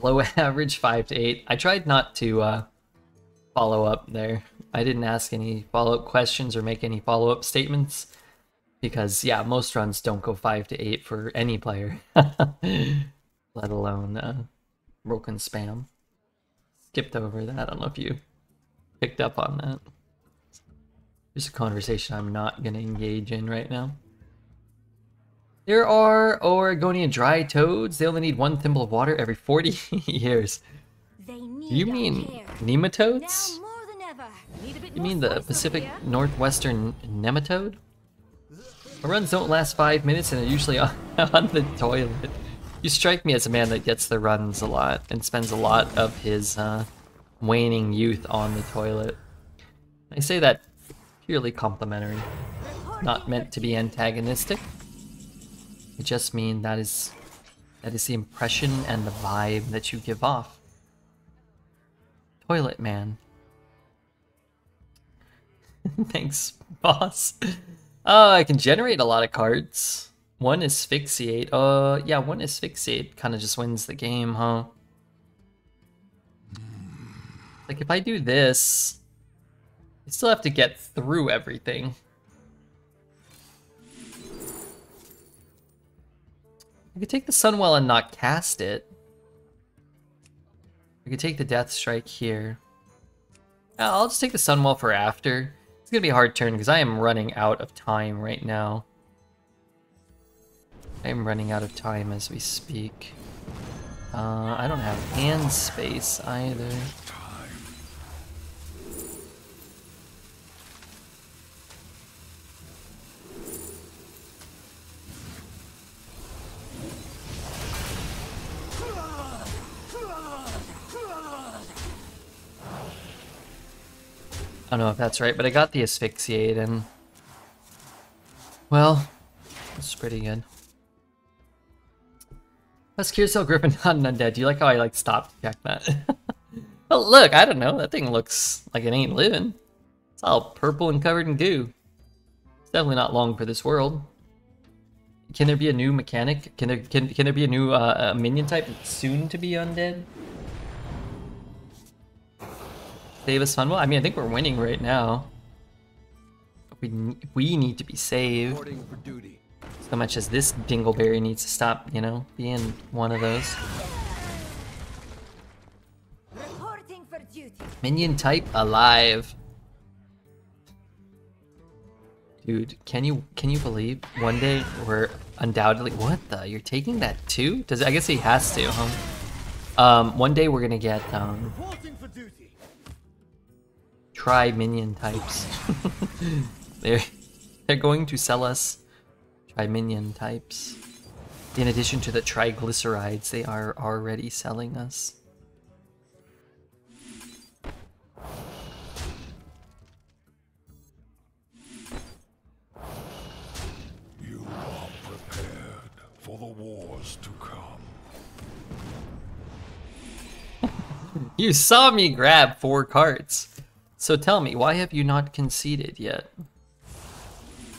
Low average 5 to 8. I tried not to follow up there. I didn't ask any follow-up questions or make any follow-up statements because yeah, most runs don't go 5 to 8 for any player. Let alone broken spam. Skipped over that. I don't know if you picked up on that. There's a conversation I'm not going to engage in right now. There are Oregonian dry toads. They only need 1 thimble of water every 40 years. They need Do you mean care. nematodes? Now more than ever. Need a bit You more mean the focus, Pacific Sophia. Northwestern nematode? My runs don't last 5 minutes and they're usually on the toilet. You strike me as a man that gets the runs a lot and spends a lot of his waning youth on the toilet. I say that purely complimentary, not meant to be antagonistic. I just mean that is the impression and the vibe that you give off. Toilet man. Thanks, boss. Oh, I can generate a lot of cards. 1 asphyxiate. Yeah, 1 asphyxiate kind of just wins the game, huh? Like if I do this, I still have to get through everything. I could take the Sunwell and not cast it. I could take the Death Strike here. I'll just take the Sunwell for after. It's gonna be a hard turn because I am running out of time right now. I am running out of time as we speak. I don't have hand space either. I don't know if that's right, but I got the asphyxiate and well, it's pretty good. That's Curacell Griffin, not an undead. Do you like how I like stopped to check that? Well, look, I don't know. That thing looks like it ain't living. It's all purple and covered in goo. It's definitely not long for this world. Can there be a new mechanic? Can there be a new minion type soon to be undead? Save us fun. Well, I mean, I think we're winning right now. we need to be saved. Reporting for duty. So much as this Dingleberry needs to stop, you know, being one of those. Reporting for duty. Minion type alive. Dude, can you believe one day we're undoubtedly you're taking that too? I guess he has to, huh? One day we're gonna get Reporting for duty. tri-minion types. they're going to sell us tri-minion types. In addition to the triglycerides they are already selling us. You are prepared for the wars to come. You saw me grab 4 cards. So tell me, why have you not conceded yet?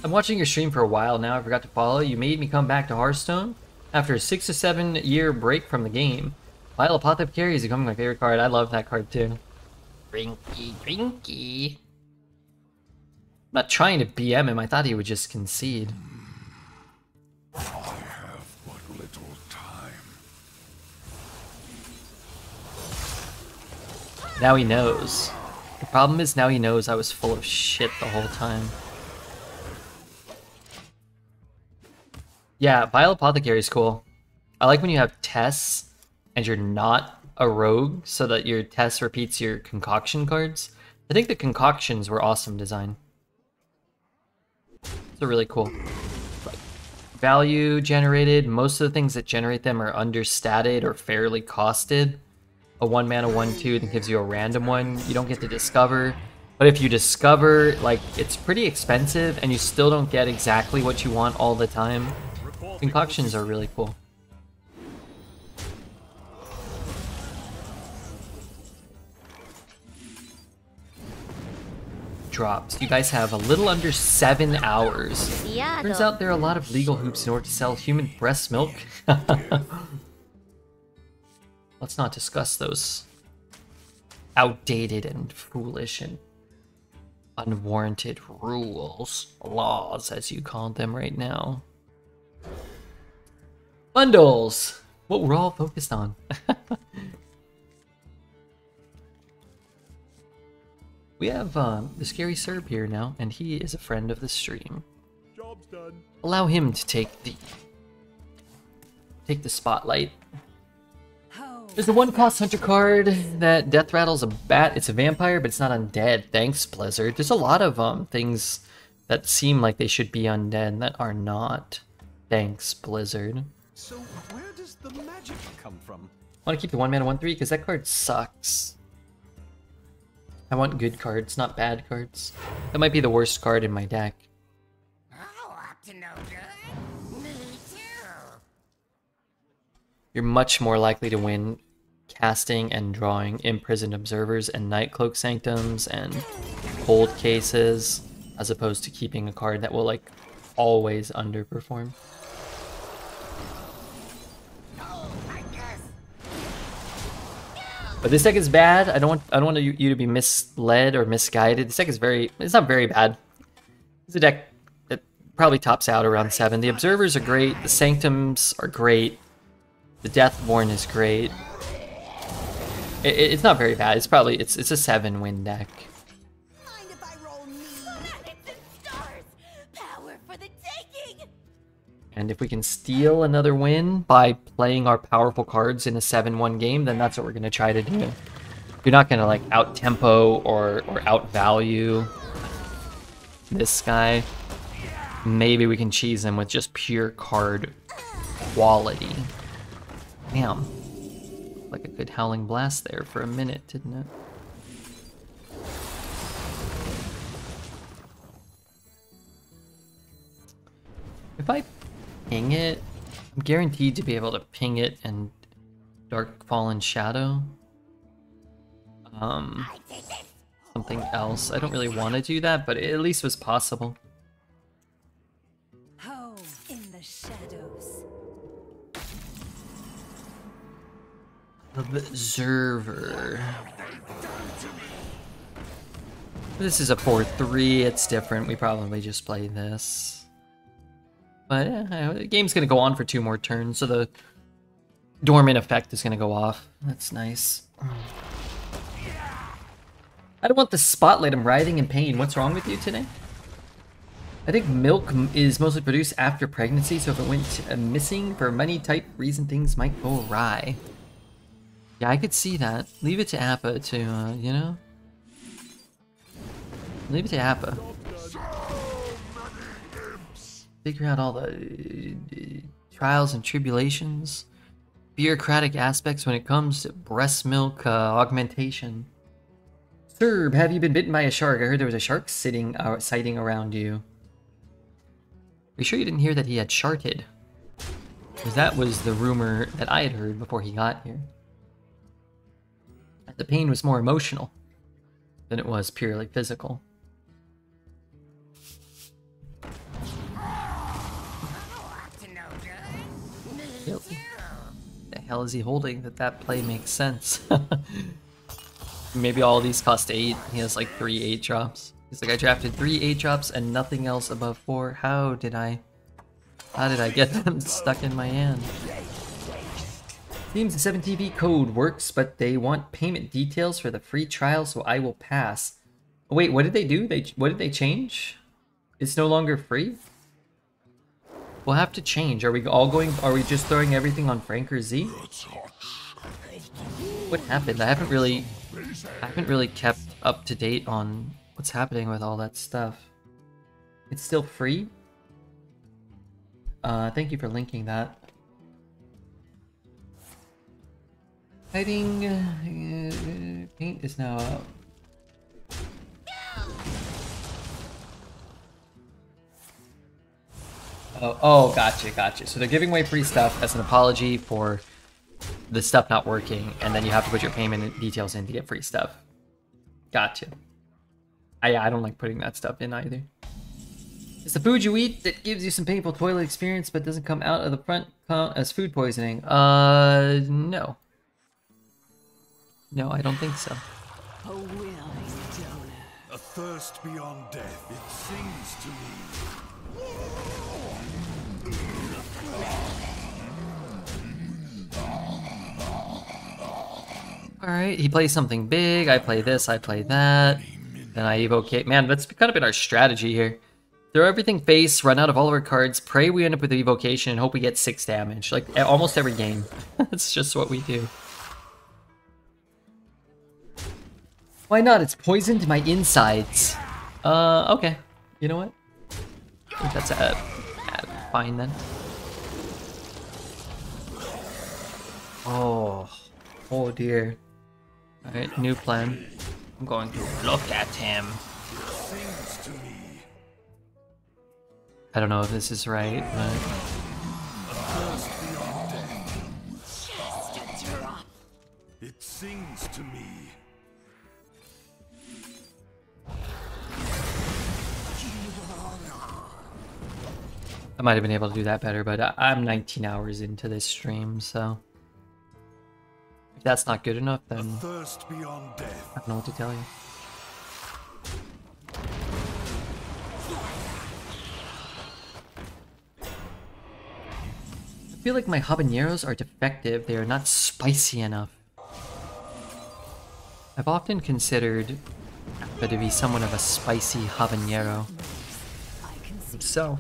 I'm watching your stream for a while now. I forgot to follow. You made me come back to Hearthstone after a 6 to 7 year break from the game. Vile Apothecary is becoming my favorite card. I love that card too. Rinky. I'm not trying to BM him. I thought he would just concede. I have but little time. Now he knows. The problem is now he knows I was full of shit the whole time. Yeah, Vile Apothecary is cool. I like when you have tests and you're not a rogue so that your test repeats your concoction cards. I think the concoctions were awesome design. It's really cool. Like, value generated, most of the things that generate them are understated or fairly costed. A 1-mana 1/2 that gives you a random one. You don't get to discover. But if you discover, like, it's pretty expensive and you still don't get exactly what you want all the time. Concoctions are really cool. Drops. You guys have a little under 7 hours. Turns out there are a lot of legal hoops in order to sell human breast milk. Let's not discuss those outdated and foolish and unwarranted rules, laws as you call them right now. Bundles! What we're all focused on. We have the Scary Serb here now, and he is a friend of the stream. Job's done. Allow him to take the spotlight. There's the 1-cost hunter card that Death Rattle's a bat. It's a vampire, but it's not undead. Thanks, Blizzard. There's a lot of things that seem like they should be undead that are not. Thanks, Blizzard. So where does the magic come from? I want to keep the 1-mana 1/3 because that card sucks. I want good cards, not bad cards. That might be the worst card in my deck. Oh, up to no good. Me too. You're much more likely to win casting and drawing Imprisoned Observers and Nightcloak Sanctums and Cold Cases, as opposed to keeping a card that will, like, always underperform. But this deck is bad. I don't want you to be misled or misguided. This deck is it's not very bad. It's a deck that probably tops out around 7. The Observers are great. The Sanctums are great. The Deathborn is great. It's not very bad. It's a 7-win deck. Mind if I roll me? Planets and stars. Power for the taking. And if we can steal another win by playing our powerful cards in a 7-1 game, then that's what we're going to try to do. You're not going to, like, out-tempo or out-value this guy. Maybe we can cheese him with just pure card quality. Damn. Like a good Howling Blast there for a minute, didn't it? If I ping it, I'm guaranteed to be able to ping it and Dark Fallen Shadow. Something else. I don't really want to do that, but it at least was possible. Home in the shadows. Observer. This is a 4-3, it's different. We probably just play this. But yeah, the game's gonna go on for 2 more turns, so the dormant effect is gonna go off. That's nice. I don't want the spotlight, I'm writhing in pain. What's wrong with you today? I think milk is mostly produced after pregnancy, so if it went missing for money type reason, things might go awry. Yeah, I could see that. Leave it to Appa to, you know? Leave it to Appa. Figure out all the trials and tribulations, bureaucratic aspects when it comes to breast milk augmentation. Serb, have you been bitten by a shark? I heard there was a shark sighting around you. Are you sure you didn't hear that he had sharted? Because that was the rumor that I had heard before he got here. The pain was more emotional than it was purely physical. The hell is he holding that play makes sense? Maybe all these cost 8. He has like 3 8 drops. He's like, I drafted 3 8 drops and nothing else above 4. How did I get them stuck in my hand? Seems the 7TV code works, but they want payment details for the free trial, so I will pass. Oh, wait, what did they do? What did they change? It's no longer free? We'll have to change. Are we just throwing everything on Frank or Z? What happened? I haven't really kept up to date on what's happening with all that stuff. It's still free? Thank you for linking that. Hiding paint is now out. Oh, gotcha. So they're giving away free stuff as an apology for the stuff not working, and then you have to put your payment details in to get free stuff. Gotcha. I don't like putting that stuff in either. It's the food you eat that gives you some painful toilet experience but doesn't come out of the front as food poisoning. No. No, I don't think so. A will is stolen. A thirst beyond death, it sings to me. Alright, he plays something big, I play this, I play that. Then I evocate. Man, that's kind of been our strategy here. Throw everything face, run out of all of our cards, pray we end up with evocation, and hope we get 6 damage. Like, almost every game. That's just what we do. Why not? It's poisoned my insides. Okay. You know what? I think that's fine then. Oh dear. Alright, new plan. I'm going to look at him. I don't know if this is right, but... It sings to me. I might have been able to do that better, but I'm 19 hours into this stream, so... If that's not good enough, then... Thirst beyond death. I don't know what to tell you. I feel like my habaneros are defective. They are not spicy enough. I've often considered Appa to be somewhat of a spicy habanero himself.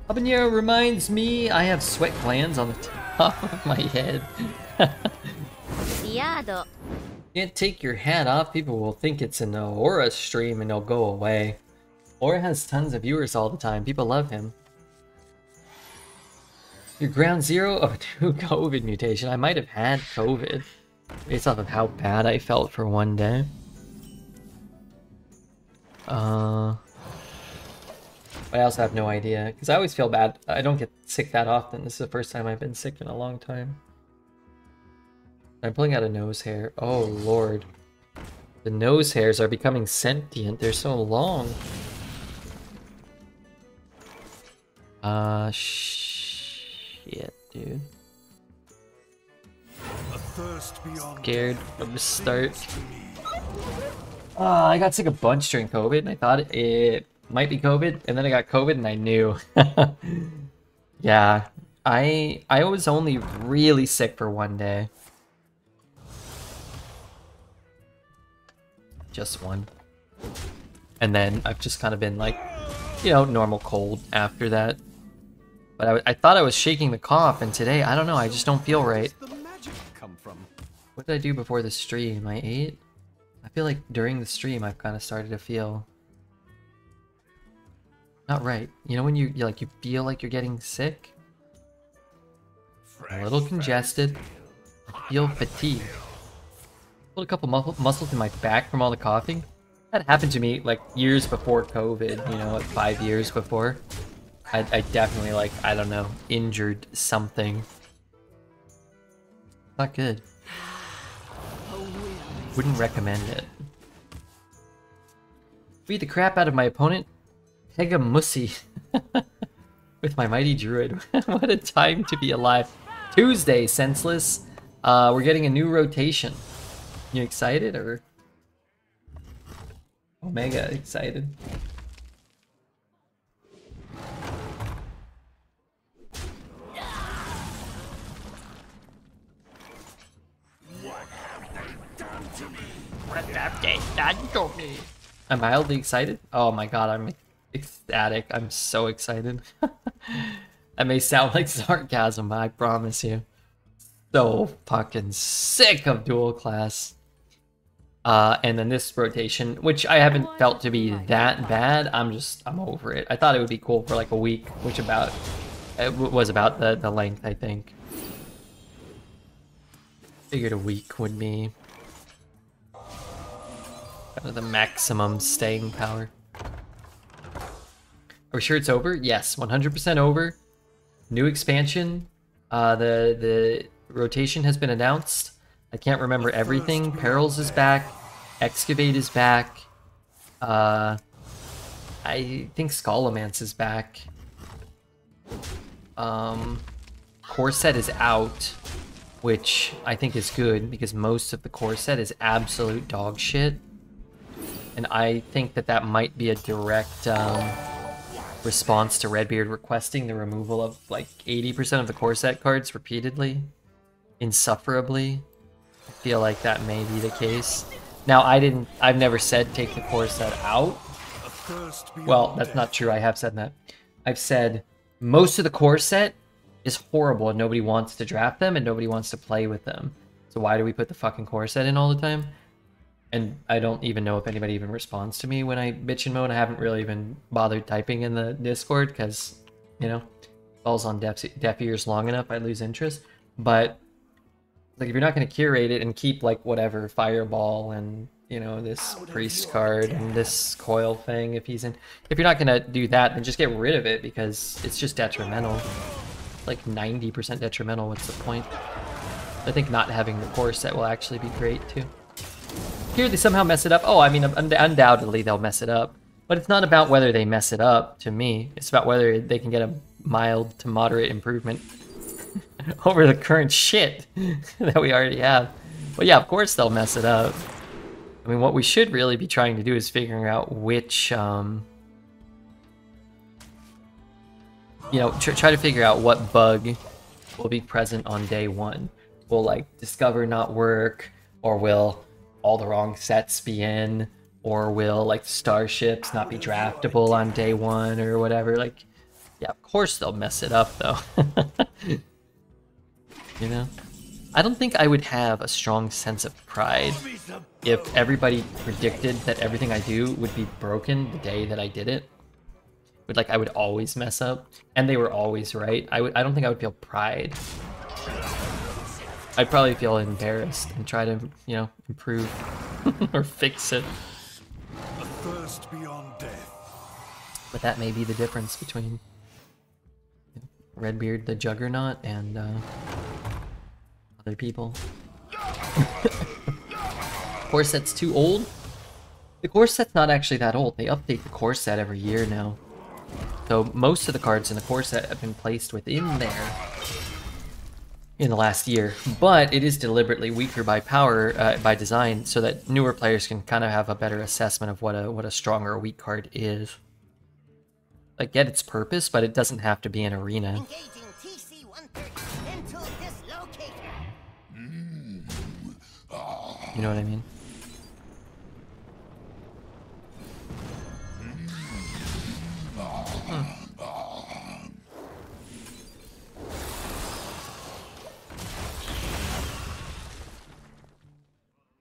Habanero reminds me I have sweat glands on the top of my head. Can't take your hat off. People will think it's an Aura stream and they'll go away. Aura has tons of viewers all the time. People love him. You're ground zero of a true COVID mutation. I might have had COVID based off of how bad I felt for one day. But I also have no idea because I always feel bad. I don't get sick that often. This is the first time I've been sick in a long time. I'm pulling out a nose hair. Oh lord. The nose hairs are becoming sentient. They're so long. Shit, dude. A thirst beyond Scared from the start. I got sick a bunch during COVID, and I thought it might be COVID, and then I got COVID, and I knew. Yeah, I was only really sick for one day. Just one. And then I've just kind of been like, you know, normal cold after that. But I thought I was shaking the cough, and today, I don't know, I just don't feel right. Where does the magic come from? What did I do before the stream? I ate? I feel like during the stream I've kind of started to feel not right. You know when you feel like you're getting sick? I'm a little congested. I feel fatigued. Pulled a couple muscles in my back from all the coughing. That happened to me like years before COVID, you know, like 5 years before. I definitely like, I don't know, injured something. Not good. Wouldn't recommend it. Beat the crap out of my opponent, Pegamussy, with my mighty druid. What a time to be alive. Tuesday, Senseless. We're getting a new rotation. You excited or? Omega excited. I'm mildly excited. Oh my god, I'm ecstatic. I'm so excited. That may sound like sarcasm, but I promise you. So fucking sick of dual class. And then this rotation, which I haven't felt to be that bad. I'm over it. I thought it would be cool for like a week, which was about the length, I think. Figured a week would be kind of the maximum staying power. Are we sure it's over? Yes, 100% over. New expansion. The rotation has been announced. I can't remember everything. Perils is back. Excavate is back. I think Scholomance is back. Core set is out, which I think is good because most of the core set is absolute dog shit. And I think that might be a direct response to Redbeard requesting the removal of like 80% of the core set cards repeatedly, insufferably. I feel like that may be the case. Now I've never said take the core set out. Well, that's not true. I have said that. I've said most of the core set is horrible and nobody wants to draft them and nobody wants to play with them. So why do we put the fucking core set in all the time? And I don't even know if anybody even responds to me when I bitch and moan. I haven't really even bothered typing in the Discord because, you know, falls on deaf ears long enough, I lose interest. But like, if you're not going to curate it and keep like whatever Fireball and, you know, this priest card and this coil thing, if you're not going to do that, then just get rid of it because it's just detrimental. Like 90% detrimental. What's the point? I think not having the core set will actually be great too. Here they somehow mess it up. Oh, I mean, undoubtedly they'll mess it up. But it's not about whether they mess it up, to me. It's about whether they can get a mild to moderate improvement over the current shit that we already have. But yeah, of course they'll mess it up. I mean, what we should really be trying to do is figuring out which, you know, try to figure out what bug will be present on day one. Will, like, Discover not work, or will all the wrong sets be in, or will like starships not be draftable on day one or whatever. Like, yeah, of course they'll mess it up though. You know, I don't think I would have a strong sense of pride if everybody predicted that everything I do would be broken the day that I did it. I would always mess up and they were always right. I don't think I would feel pride. I'd probably feel embarrassed and try to, you know, improve or fix it. A thirst beyond death. But that may be the difference between Redbeard the Juggernaut and other people. Core set's too old? The core set's not actually that old. They update the core set every year now. So most of the cards in the core set have been placed within there. in the last year, but it is deliberately weaker by by design, so that newer players can kind of have a better assessment of what a strong or a weak card is. I get its purpose, but it doesn't have to be an arena. Engaging TC-130 into dislocator. You know what I mean?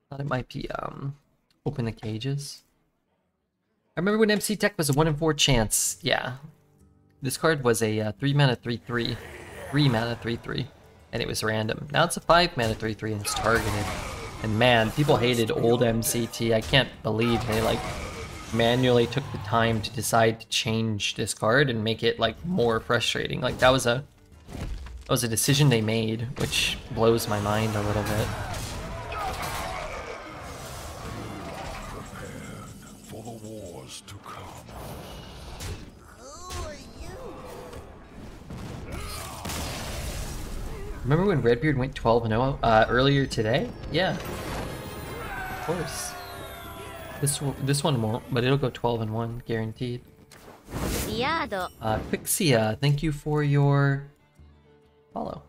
Thought it might be open the cages. I remember when MC Tech was a 1 in 4 chance. Yeah, this card was a 3 mana 3/3, 3 mana 3/3, and it was random. Now it's a 5 mana 3/3 and it's targeted. And man, people hated old MCT. I can't believe they like manually took the time to decide to change this card and make it like more frustrating. Like that was a decision they made, which blows my mind a little bit. For the wars to come. Who are you? Remember when Redbeard went 12-0 earlier today? Yeah, of course. This one won't, but it'll go 12-1 guaranteed. Quixia, thank you for your follow.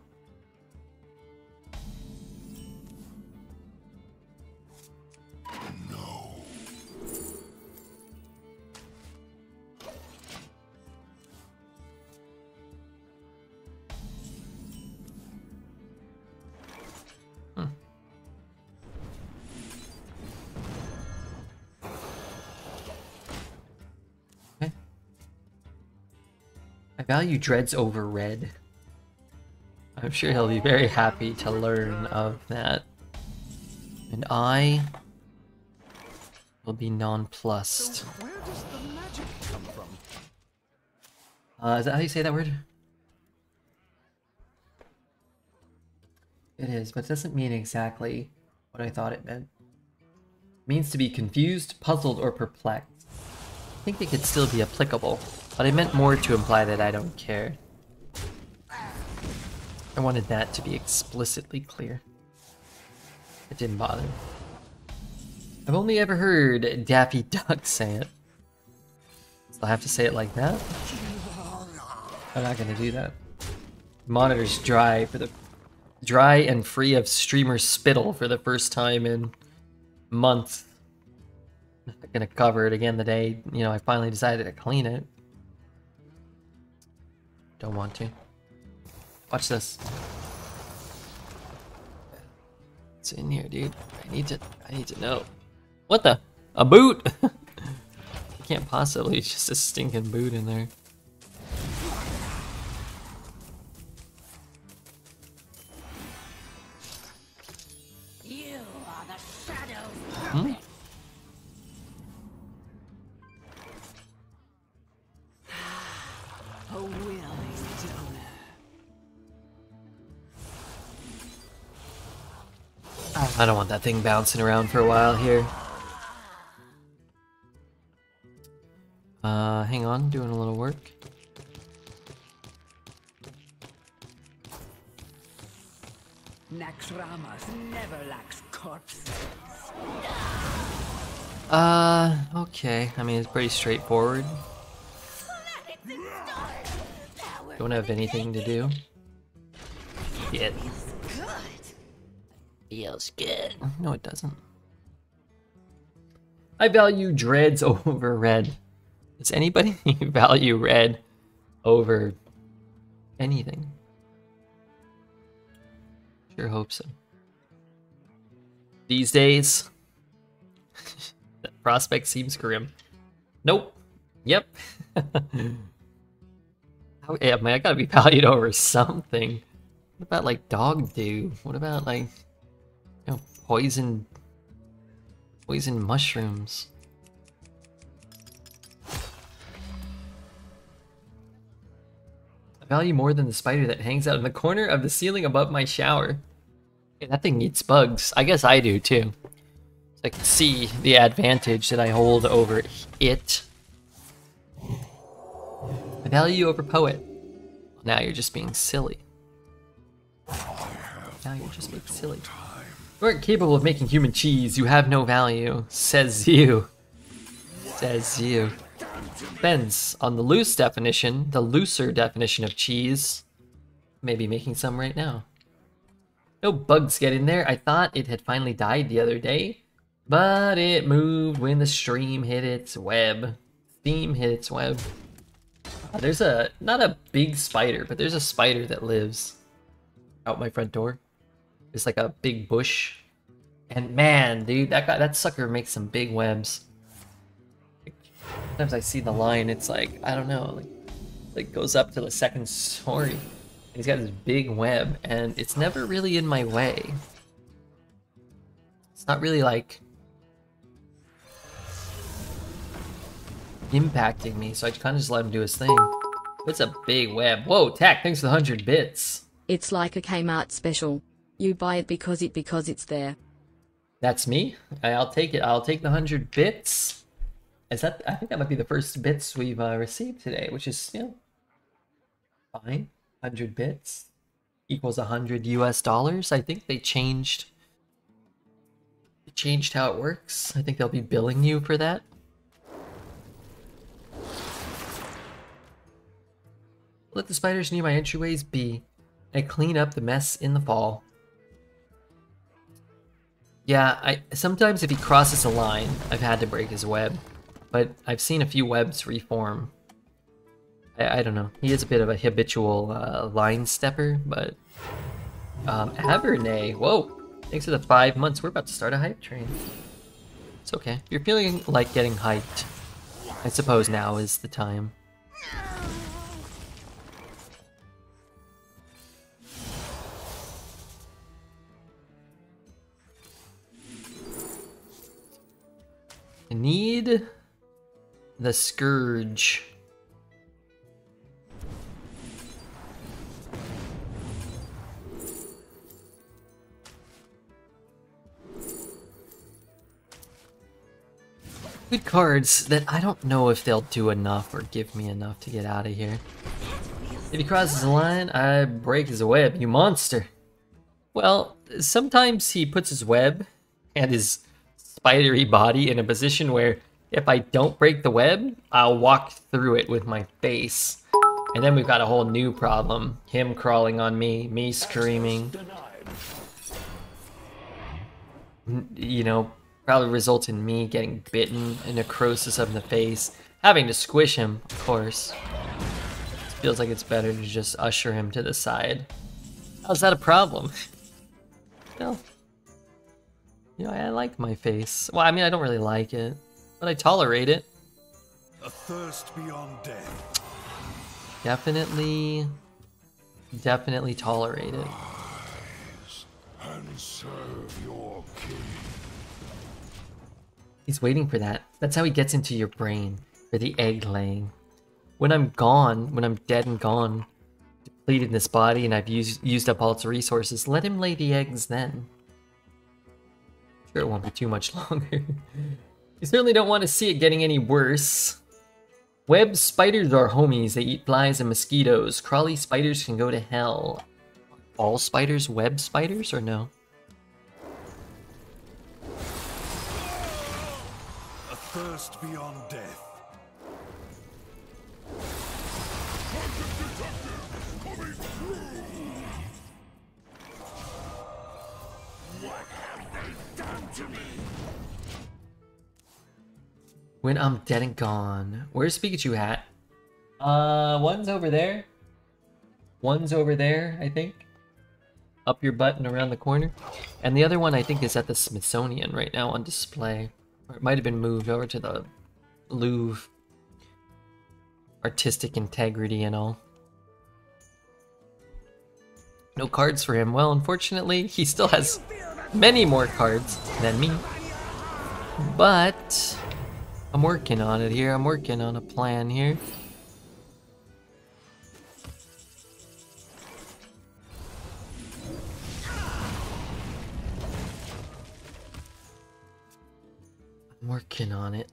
I value Dreads over Red. I'm sure he'll be very happy to learn of that. And I will be nonplussed. Where does the magic come from? Is that how you say that word? It is, but it doesn't mean exactly what I thought it meant. It means to be confused, puzzled, or perplexed. I think it could still be applicable, but I meant more to imply that I don't care. I wanted that to be explicitly clear. It didn't bother. I've only ever heard Daffy Duck say it. So I have to say it like that? I'm not gonna do that. Monitor's dry and free of streamer spittle for the first time in months. I'm not gonna cover it again the day, you know, I finally decided to clean it. Don't want to. Watch this. What's in here, dude? I need to know. What the? A boot? You can't possibly, it's just a stinking boot in there. You are the shadow's Hmm? A will is done. I don't want that thing bouncing around for a while here. Hang on, doing a little work. Naxxramas never lacks corpses. Okay. I mean, it's pretty straightforward. Don't have anything to do. Yet. Feels good. No, it doesn't. I value Dreads over Red. Does anybody value Red over anything? Sure hope so. These days, the prospect seems grim. Nope. Yep. Yeah, man, I gotta be valued over something. What about like dog do? What about like, you know, poison mushrooms? I value more than the spider that hangs out in the corner of the ceiling above my shower. Yeah, that thing eats bugs. I guess I do too. So I can see the advantage that I hold over it. I value over poet. Now you're just being silly. I now you're just being silly. You aren't capable of making human cheese. You have no value. Says you. Says you. Depends on the loose definition, the looser definition of cheese. Maybe making some right now. No bugs get in there. I thought it had finally died the other day, but it moved when the stream hit its web. Steam hit its web. There's not a big spider, but there's a spider that lives out my front door. It's like a big bush. And man, dude, that sucker makes some big webs. Sometimes I see the line, it's like, I don't know, like goes up to the second story. And he's got this big web, and it's never really in my way. It's not really like impacting me, so I kind of just let him do his thing. It's a big web. Whoa, Tack, thanks for the 100 bits. It's like a Kmart special. You buy it because it's there. That's me. I'll take it. I'll take the 100 bits. Is that? I think that might be the first bits we've received today, which is, you know, fine. 100 bits equals $100 US. I think they changed how it works. I think they'll be billing you for that. Let the spiders near my entryways be. I clean up the mess in the fall. Yeah, sometimes if he crosses a line, I've had to break his web. But I've seen a few webs reform. I don't know. He is a bit of a habitual line stepper, but... Avernay, whoa! Thanks for the 5 months. We're about to start a hype train. It's okay. If you're feeling like getting hyped, I suppose now is the time. I need the Scourge. Good cards that I don't know if they'll do enough or give me enough to get out of here. If he crosses the line, I break his web, you monster. Well, sometimes he puts his web and his spidery body in a position where if I don't break the web, I'll walk through it with my face. And then we've got a whole new problem. Him crawling on me screaming. You know, probably results in me getting bitten, a necrosis of the face, having to squish him, of course. It feels like it's better to just usher him to the side. How's that a problem? No. You know, I like my face. Well, I mean, I don't really like it, but I tolerate it. A thirst beyond death. Definitely tolerate it. Rise and serve your king. He's waiting for that. That's how he gets into your brain, for the egg laying. When I'm gone, when I'm dead and gone, depleted this body, and I've used up all its resources, let him lay the eggs then. Sure, it won't be too much longer. You certainly don't want to see it getting any worse. Web spiders are homies. They eat flies and mosquitoes. Crawly spiders can go to hell. All spiders web spiders or no? A thirst beyond death. When I'm dead and gone. Where's Pikachu hat? One's over there. One's over there, I think. Up your butt and around the corner. And the other one I think is at the Smithsonian right now on display. Or it might have been moved over to the Louvre. Artistic integrity and all. No cards for him. Well, unfortunately, he still has many more cards than me. But I'm working on it here. I'm working on a plan here. I'm working on it.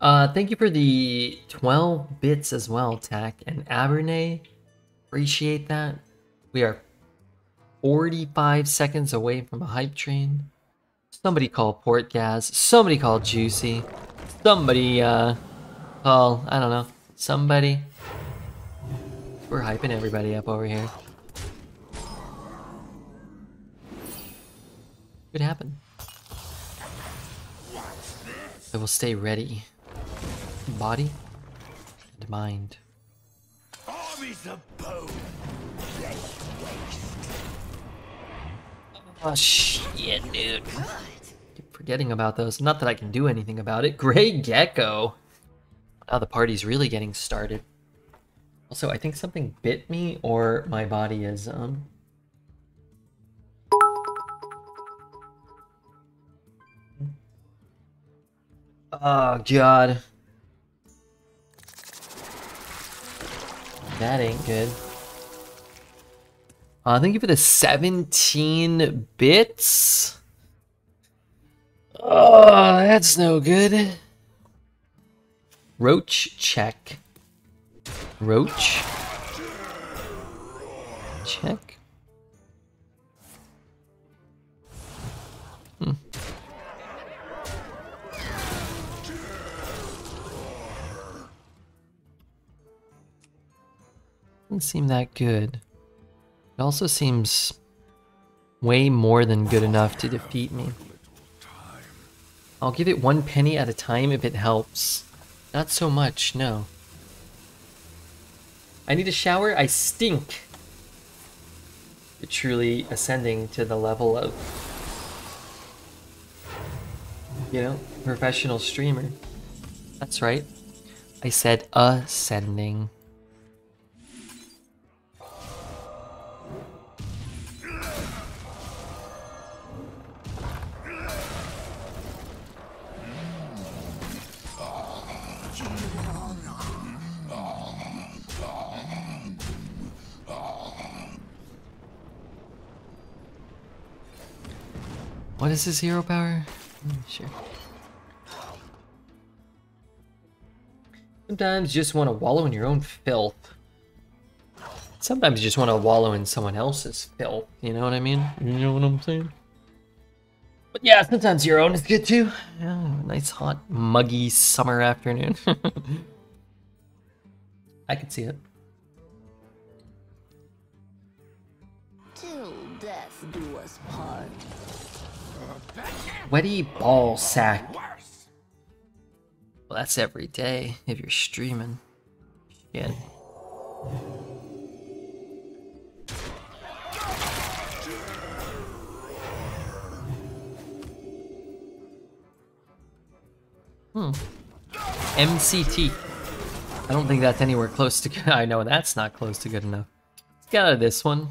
Thank you for the 12 bits as well, Tack and Avernay. Appreciate that. We are 45 seconds away from a hype train. Somebody call Portgas. Somebody call Juicy. Somebody, call, I don't know. Somebody. We're hyping everybody up over here. Could happen. So we'll stay ready. Body and mind. Armies of bone. Oh shit, dude. Keep forgetting about those. Not that I can do anything about it. Gray Gecko. Now the party's really getting started. Also, I think something bit me, or my body is oh god. That ain't good. Thank you for the 17 bits. Oh, that's no good. Roach check. Roach. Check. Doesn't seem that good. It also seems way more than good enough to defeat me. I'll give it 1 penny at a time if it helps. Not so much, no. I need a shower? I stink! You're truly ascending to the level of, you know, professional streamer. That's right. I said ascending. What is his hero power? Sure. Sometimes you just want to wallow in your own filth. Sometimes you just want to wallow in someone else's filth. You know what I mean? You know what I'm saying? But yeah, sometimes your own is good too. Yeah, nice hot, muggy summer afternoon. I can see it. Till death do us part. Sweaty ball sack. Well, that's every day if you're streaming. Shit. MCT. I don't think that's anywhere close to good. I know that's not close to good enough. Let's get out of this one.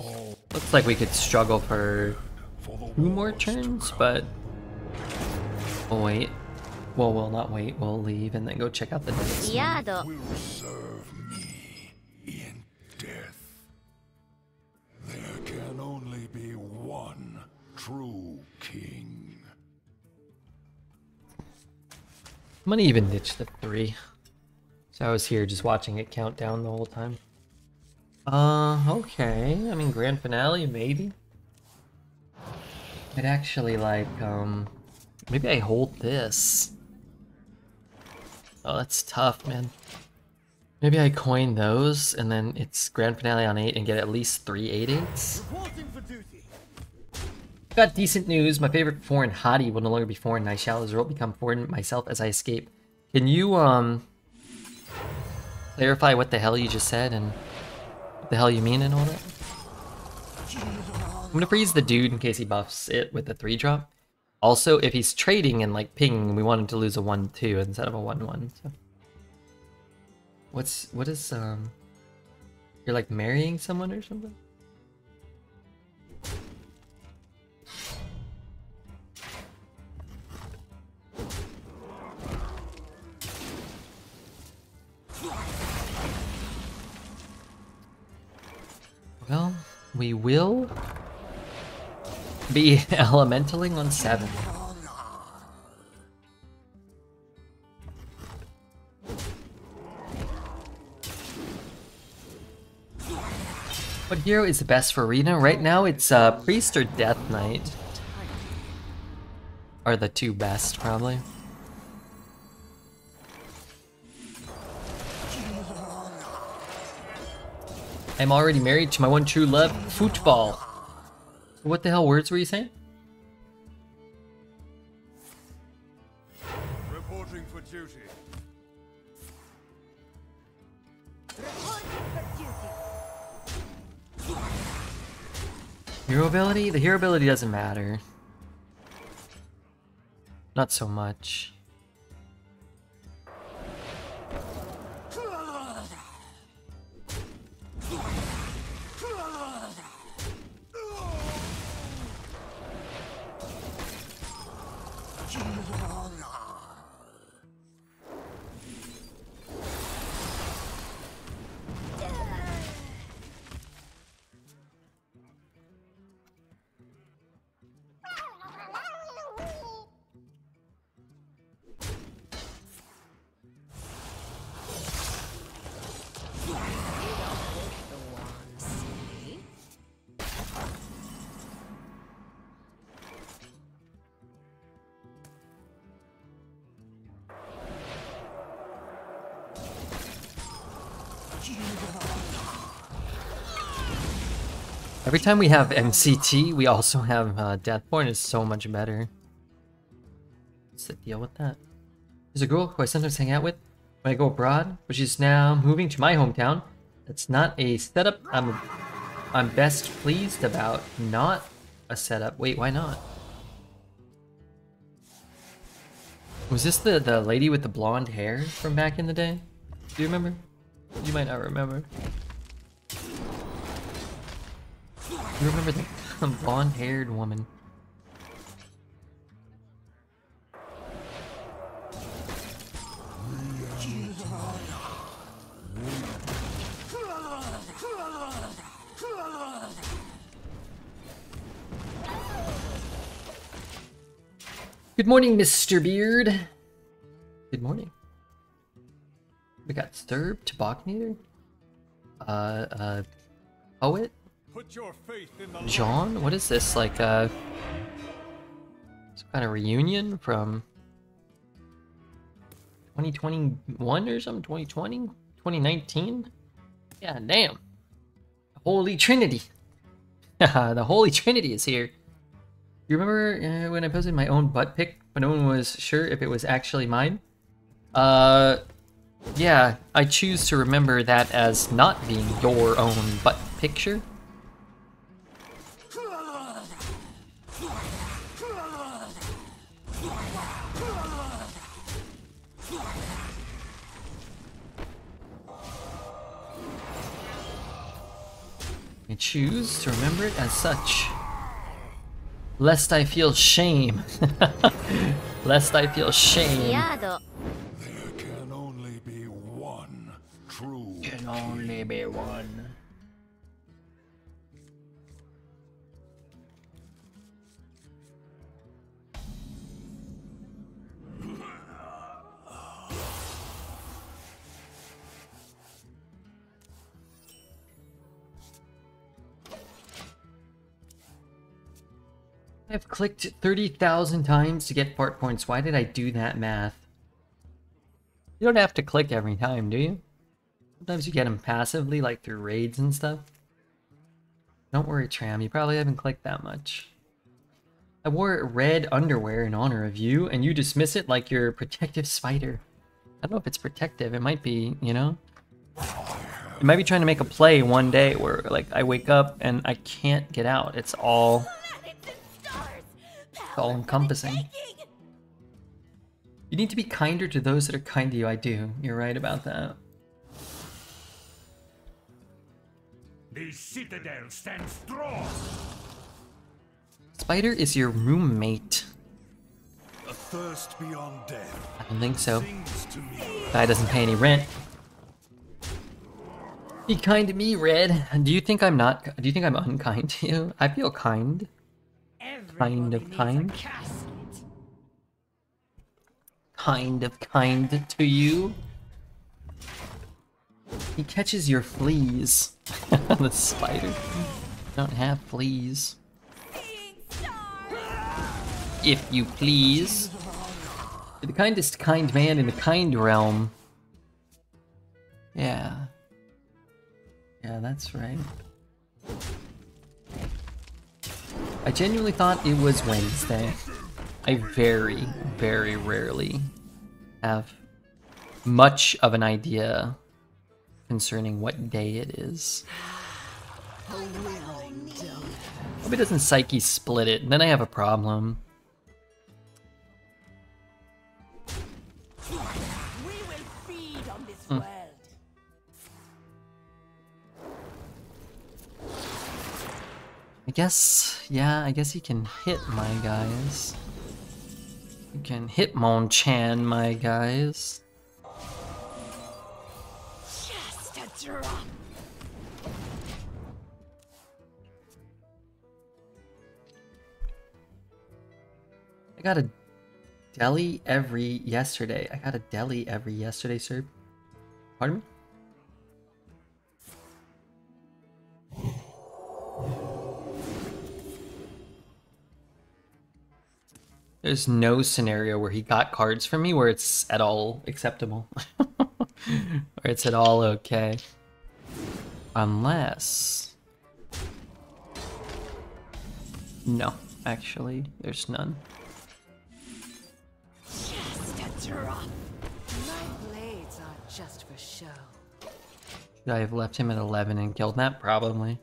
Looks like we could struggle for 2 more turns, but we'll wait. Well, we'll not wait. We'll leave and then go check out the next one. Will serve me in death. There can only be one true king. I'm gonna even ditch the 3. So I was here just watching it count down the whole time. Okay. I mean, grand finale, maybe. I'd actually like, maybe I hold this. Oh, that's tough, man. Maybe I coin those, and then it's grand finale on 8 and get at least 3 8/8s. Got decent news. My favorite foreign hottie will no longer be foreign, and I shall as a result become foreign myself as I escape. Can you, clarify what the hell you just said and what the hell you mean and all that? I'm gonna freeze the dude in case he buffs it with the 3-drop. Also, if he's trading and like pinging, we want him to lose a 1-2 instead of a 1-1. So. What is you're like marrying someone or something? Well, we will be elementaling on 7. What hero is the best for Arena? Right now it's Priest or Death Knight. Are the two best, probably. I'm already married to my one true love, football. What the hell words were you saying? Reporting for duty. Hero ability? The hero ability doesn't matter. Not so much. Every time we have MCT, we also have Deathborn is so much better. What's the deal with that? There's a girl who I sometimes hang out with when I go abroad, but she's now moving to my hometown. That's not a setup I'm best pleased about. Not a setup. Wait, why not? Was this the lady with the blonde hair from back in the day? Do you remember? You might not remember. You remember the blonde-haired woman? Good morning, Mr. Beard. Good morning. We got Sturb, Tobacconator, Poet. Put your faith in the John? What is this? Like some kind of reunion from 2021 or something? 2020? 2019? Yeah, damn. The Holy Trinity. The Holy Trinity is here. You remember when I posted my own butt pic, but no one was sure if it was actually mine? Yeah, I choose to remember that as not being your own butt picture. I choose to remember it as such. Lest I feel shame. Lest I feel shame. There can only be one true. Can only be one. I've clicked 30,000 times to get fart points. Why did I do that math? You don't have to click every time, do you? Sometimes you get them passively, like through raids and stuff. Don't worry, Tram. You probably haven't clicked that much. I wore red underwear in honor of you, and you dismiss it like you're a protective spider. I don't know if it's protective. It might be, you know? It might be trying to make a play one day where, like, I wake up and I can't get out. It's all encompassing. You need to be kinder to those that are kind to you. I do. You're right about that. The citadel stands strong. Spider is your roommate. A thirst beyond death. I don't think so. Sings to me. Guy doesn't pay any rent. Be kind to me, Red. Do you think I'm not? Do you think I'm unkind to you? I feel kind. Kind of kind. Kind of kind to you. He catches your fleas. The spider. Don't have fleas. If you please. You're the kindest kind man in the kind realm. Yeah. Yeah, that's right. I genuinely thought it was Wednesday. I very, very rarely have much of an idea concerning what day it is. Hope it doesn't Psyche split it, then I have a problem. We will feed on this world. I guess, yeah, I guess you can hit my guys. You can hit Mon-Chan, my guys. Just a drop. I got a deli every yesterday. I got a deli every yesterday, sir. Pardon me? There's no scenario where he got cards from me where it's at all acceptable. Where it's at all okay. Unless... No, actually, there's none. Just a drop. My blades are just for show. Should I have left him at 11 and killed that? Probably.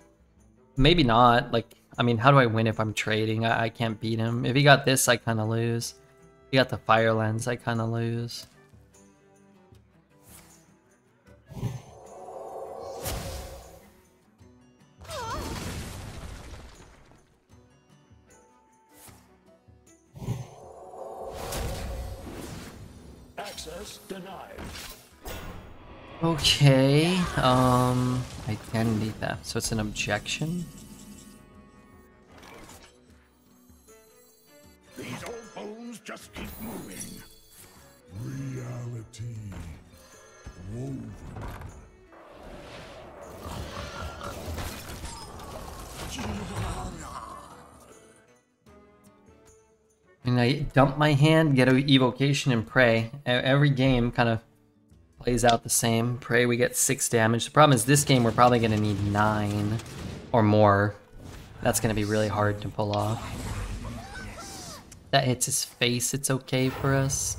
Maybe not. Like, I mean, how do I win if I'm trading? I can't beat him. If he got this, I kind of lose. If he got the Fire Lens, I kind of lose. Access denied. Okay, identity theft. So it's an objection? These old bones just keep moving. Reality woven. And I dump my hand, get an evocation, and pray. Every game kind of plays out the same. Pray we get 6 damage. The problem is this game we're probably going to need 9 or more. That's going to be really hard to pull off. That hits his face, it's okay for us.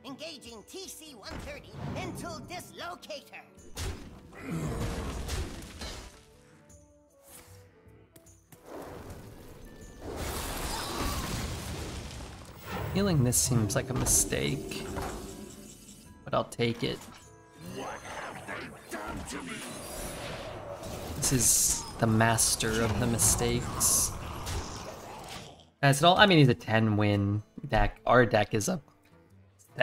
Engaging TC-130 into dislocator. Healing this seems like a mistake, but I'll take it. This is the master of the mistakes. As it all, I mean, he's a 10-win deck. Our deck is a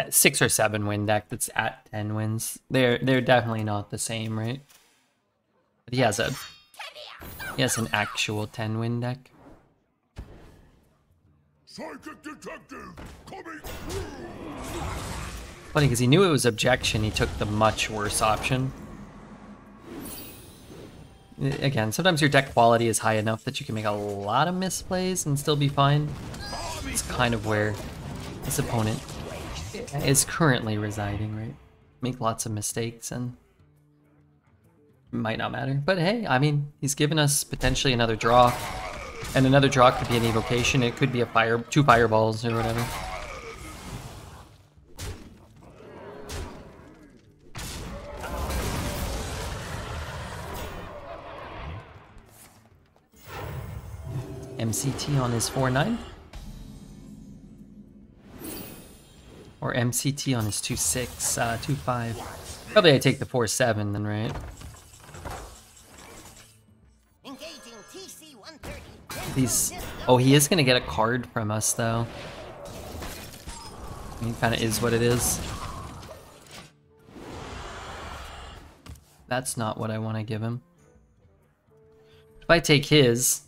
6 or 7 win deck that's at 10 wins. They're definitely not the same, right? But he has an actual 10-win deck. Psychic detective coming. Funny, because he knew it was objection, he took the much worse option. Again, sometimes your deck quality is high enough that you can make a lot of misplays and still be fine. It's kind of where this opponent is currently residing, right? Make lots of mistakes and it might not matter. But hey, I mean, he's given us potentially another draw. And another draw could be an evocation, it could be a 2 fireballs or whatever. MCT on his 4-9? Or MCT on his 2-6, 2-5. Probably I take the 4-7 then, right? Engaging TC-130. These... Oh, he is gonna get a card from us, though. It kind of is what it is. That's not what I want to give him. If I take his,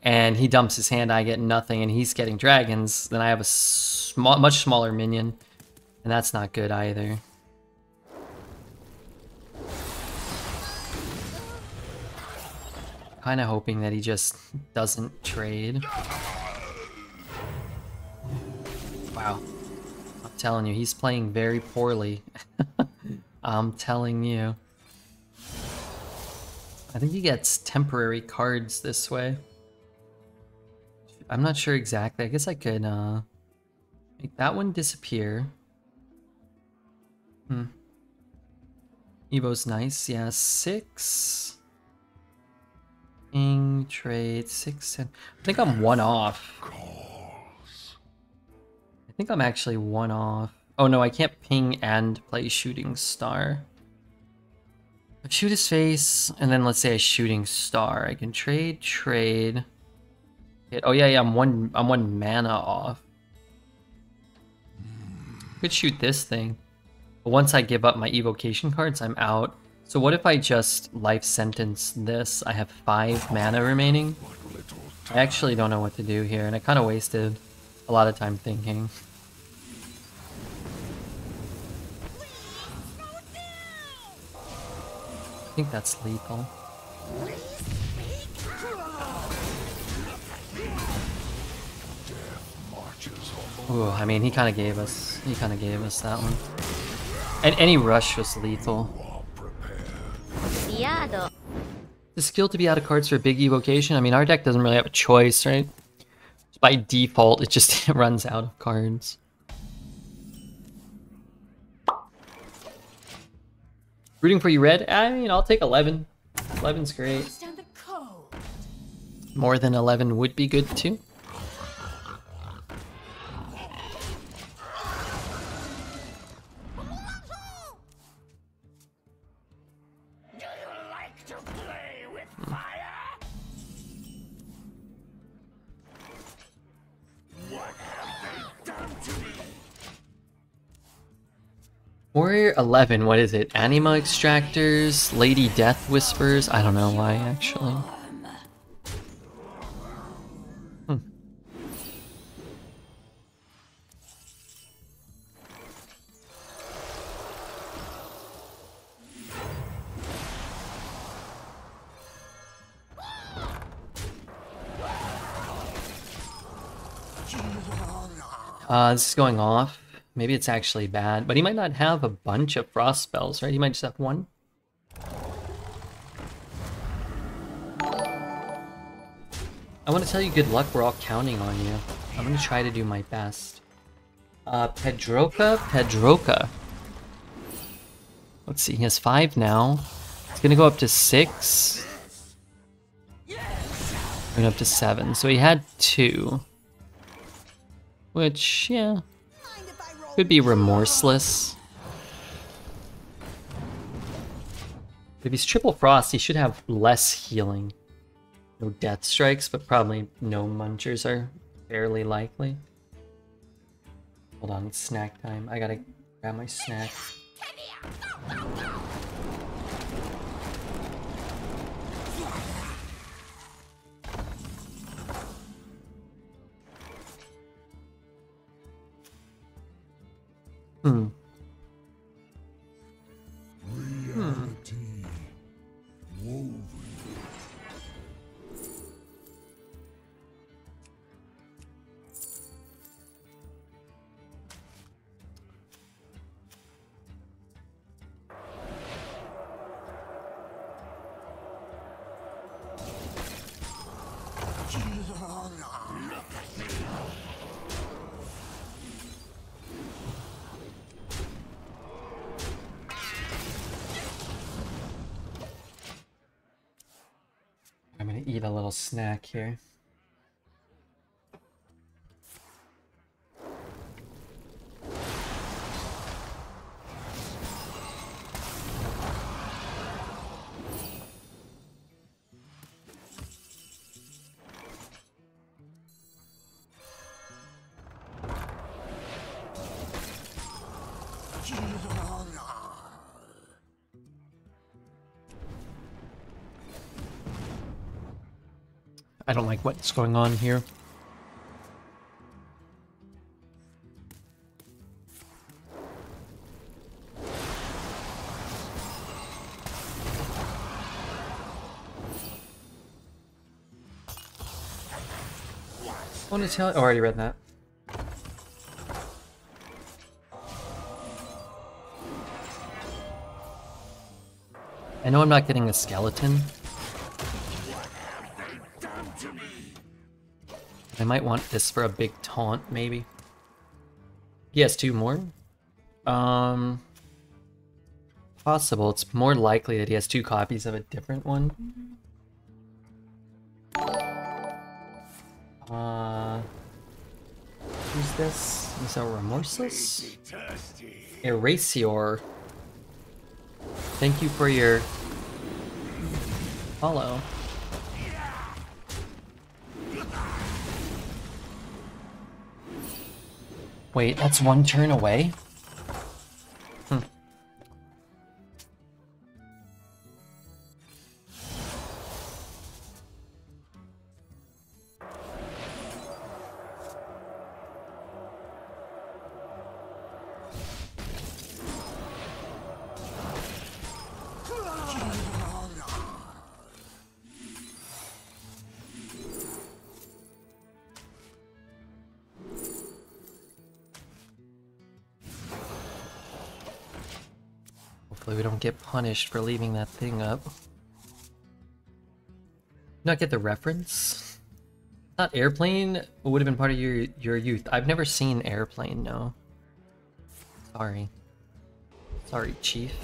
and he dumps his hand, I get nothing, and he's getting dragons, then I have a much smaller minion, and that's not good either. Kind of hoping that he just doesn't trade. Wow. I'm telling you, he's playing very poorly. I'm telling you. I think he gets temporary cards this way. I'm not sure exactly. I guess I could make that one disappear. Evo's nice. Yeah, 6. King, trade, 6, 10. I think I'm 1 off. I think I'm actually 1 off. Oh no, I can't ping and play Shooting Star. I shoot his face, and then let's say a Shooting Star. I can trade. Oh yeah, I'm one mana off. Could shoot this thing. But once I give up my evocation cards, I'm out. So what if I just life sentence this? I have 5 mana remaining. I actually don't know what to do here, and I kind of wasted a lot of time thinking. I think that's lethal. Ooh, I mean, he kind of gave us that one. And any rush was lethal. The skill to be out of cards for a big evocation. I mean, our deck doesn't really have a choice, right? By default, it just runs out of cards. Rooting for you, Red? I mean, I'll take 11. 11's great. More than 11 would be good too. Warrior 11, what is it? Anima Extractors? Lady Death Whispers? I don't know why, actually. This is going off. Maybe it's actually bad, but he might not have a bunch of frost spells, right? He might just have 1. I want to tell you good luck, we're all counting on you. I'm going to try to do my best. Pedroka. Let's see, he has 5 now. It's going to go up to 6. Going up to 7. So he had 2. Which, yeah. Could be remorseless. If he's triple frost, he should have less healing. No death strikes, but probably no munchers are fairly likely. Hold on, it's snack time. I gotta grab my snack. I'm gonna eat a little snack here. I don't like what's going on here. I want to tell. Oh, I already read that. I know I'm not getting a skeleton. I might want this for a big taunt, maybe. He has 2 more. Possible. It's more likely that he has 2 copies of a different one. Who's this? Is that Remorseless? Eraseor. Thank you for your follow. Wait, that's 1 turn away? Hopefully we don't get punished for leaving that thing up. Not get the reference? Not Airplane would have been part of your youth. I've never seen Airplane, no. Sorry. Sorry, Chief.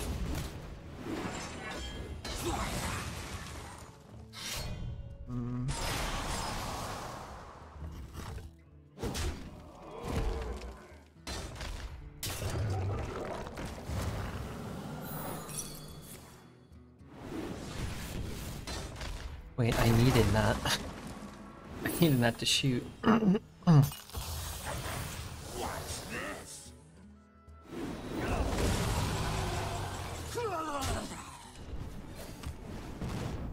Wait, I needed that. I needed that to shoot.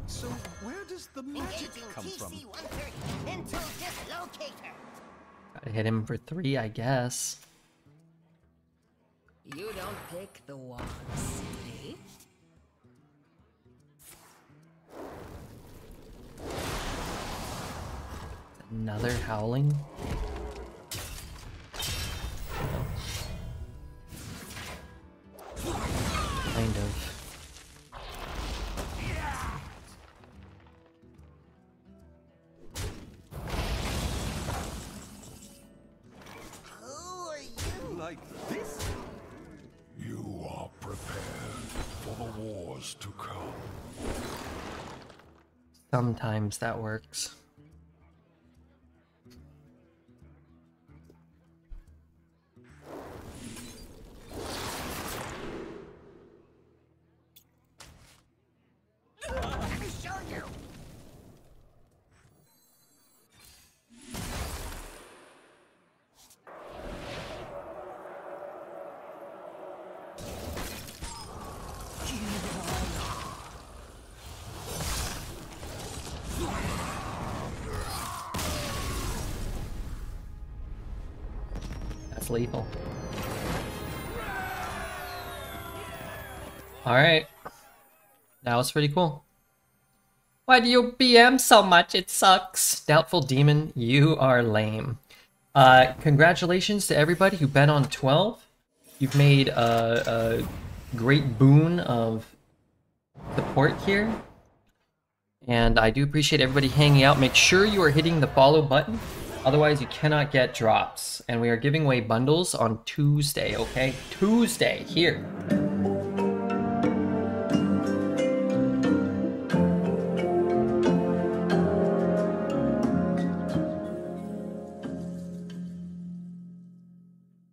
So where does the magic come from? Until dislocator. Gotta hit him for 3, I guess. You don't pick the ones, eh? Another howling. Kind of. Who are you? Like this? You are prepared for the wars to come. Sometimes that works. Let me show you. That's lethal. Alright. That was pretty cool. Why do you BM so much? It sucks. Doubtful Demon, you are lame. Congratulations to everybody who bet on 12. You've made a great boon of support here. And I do appreciate everybody hanging out. Make sure you are hitting the follow button. Otherwise, you cannot get drops. And we are giving away bundles on Tuesday, okay? Tuesday, here.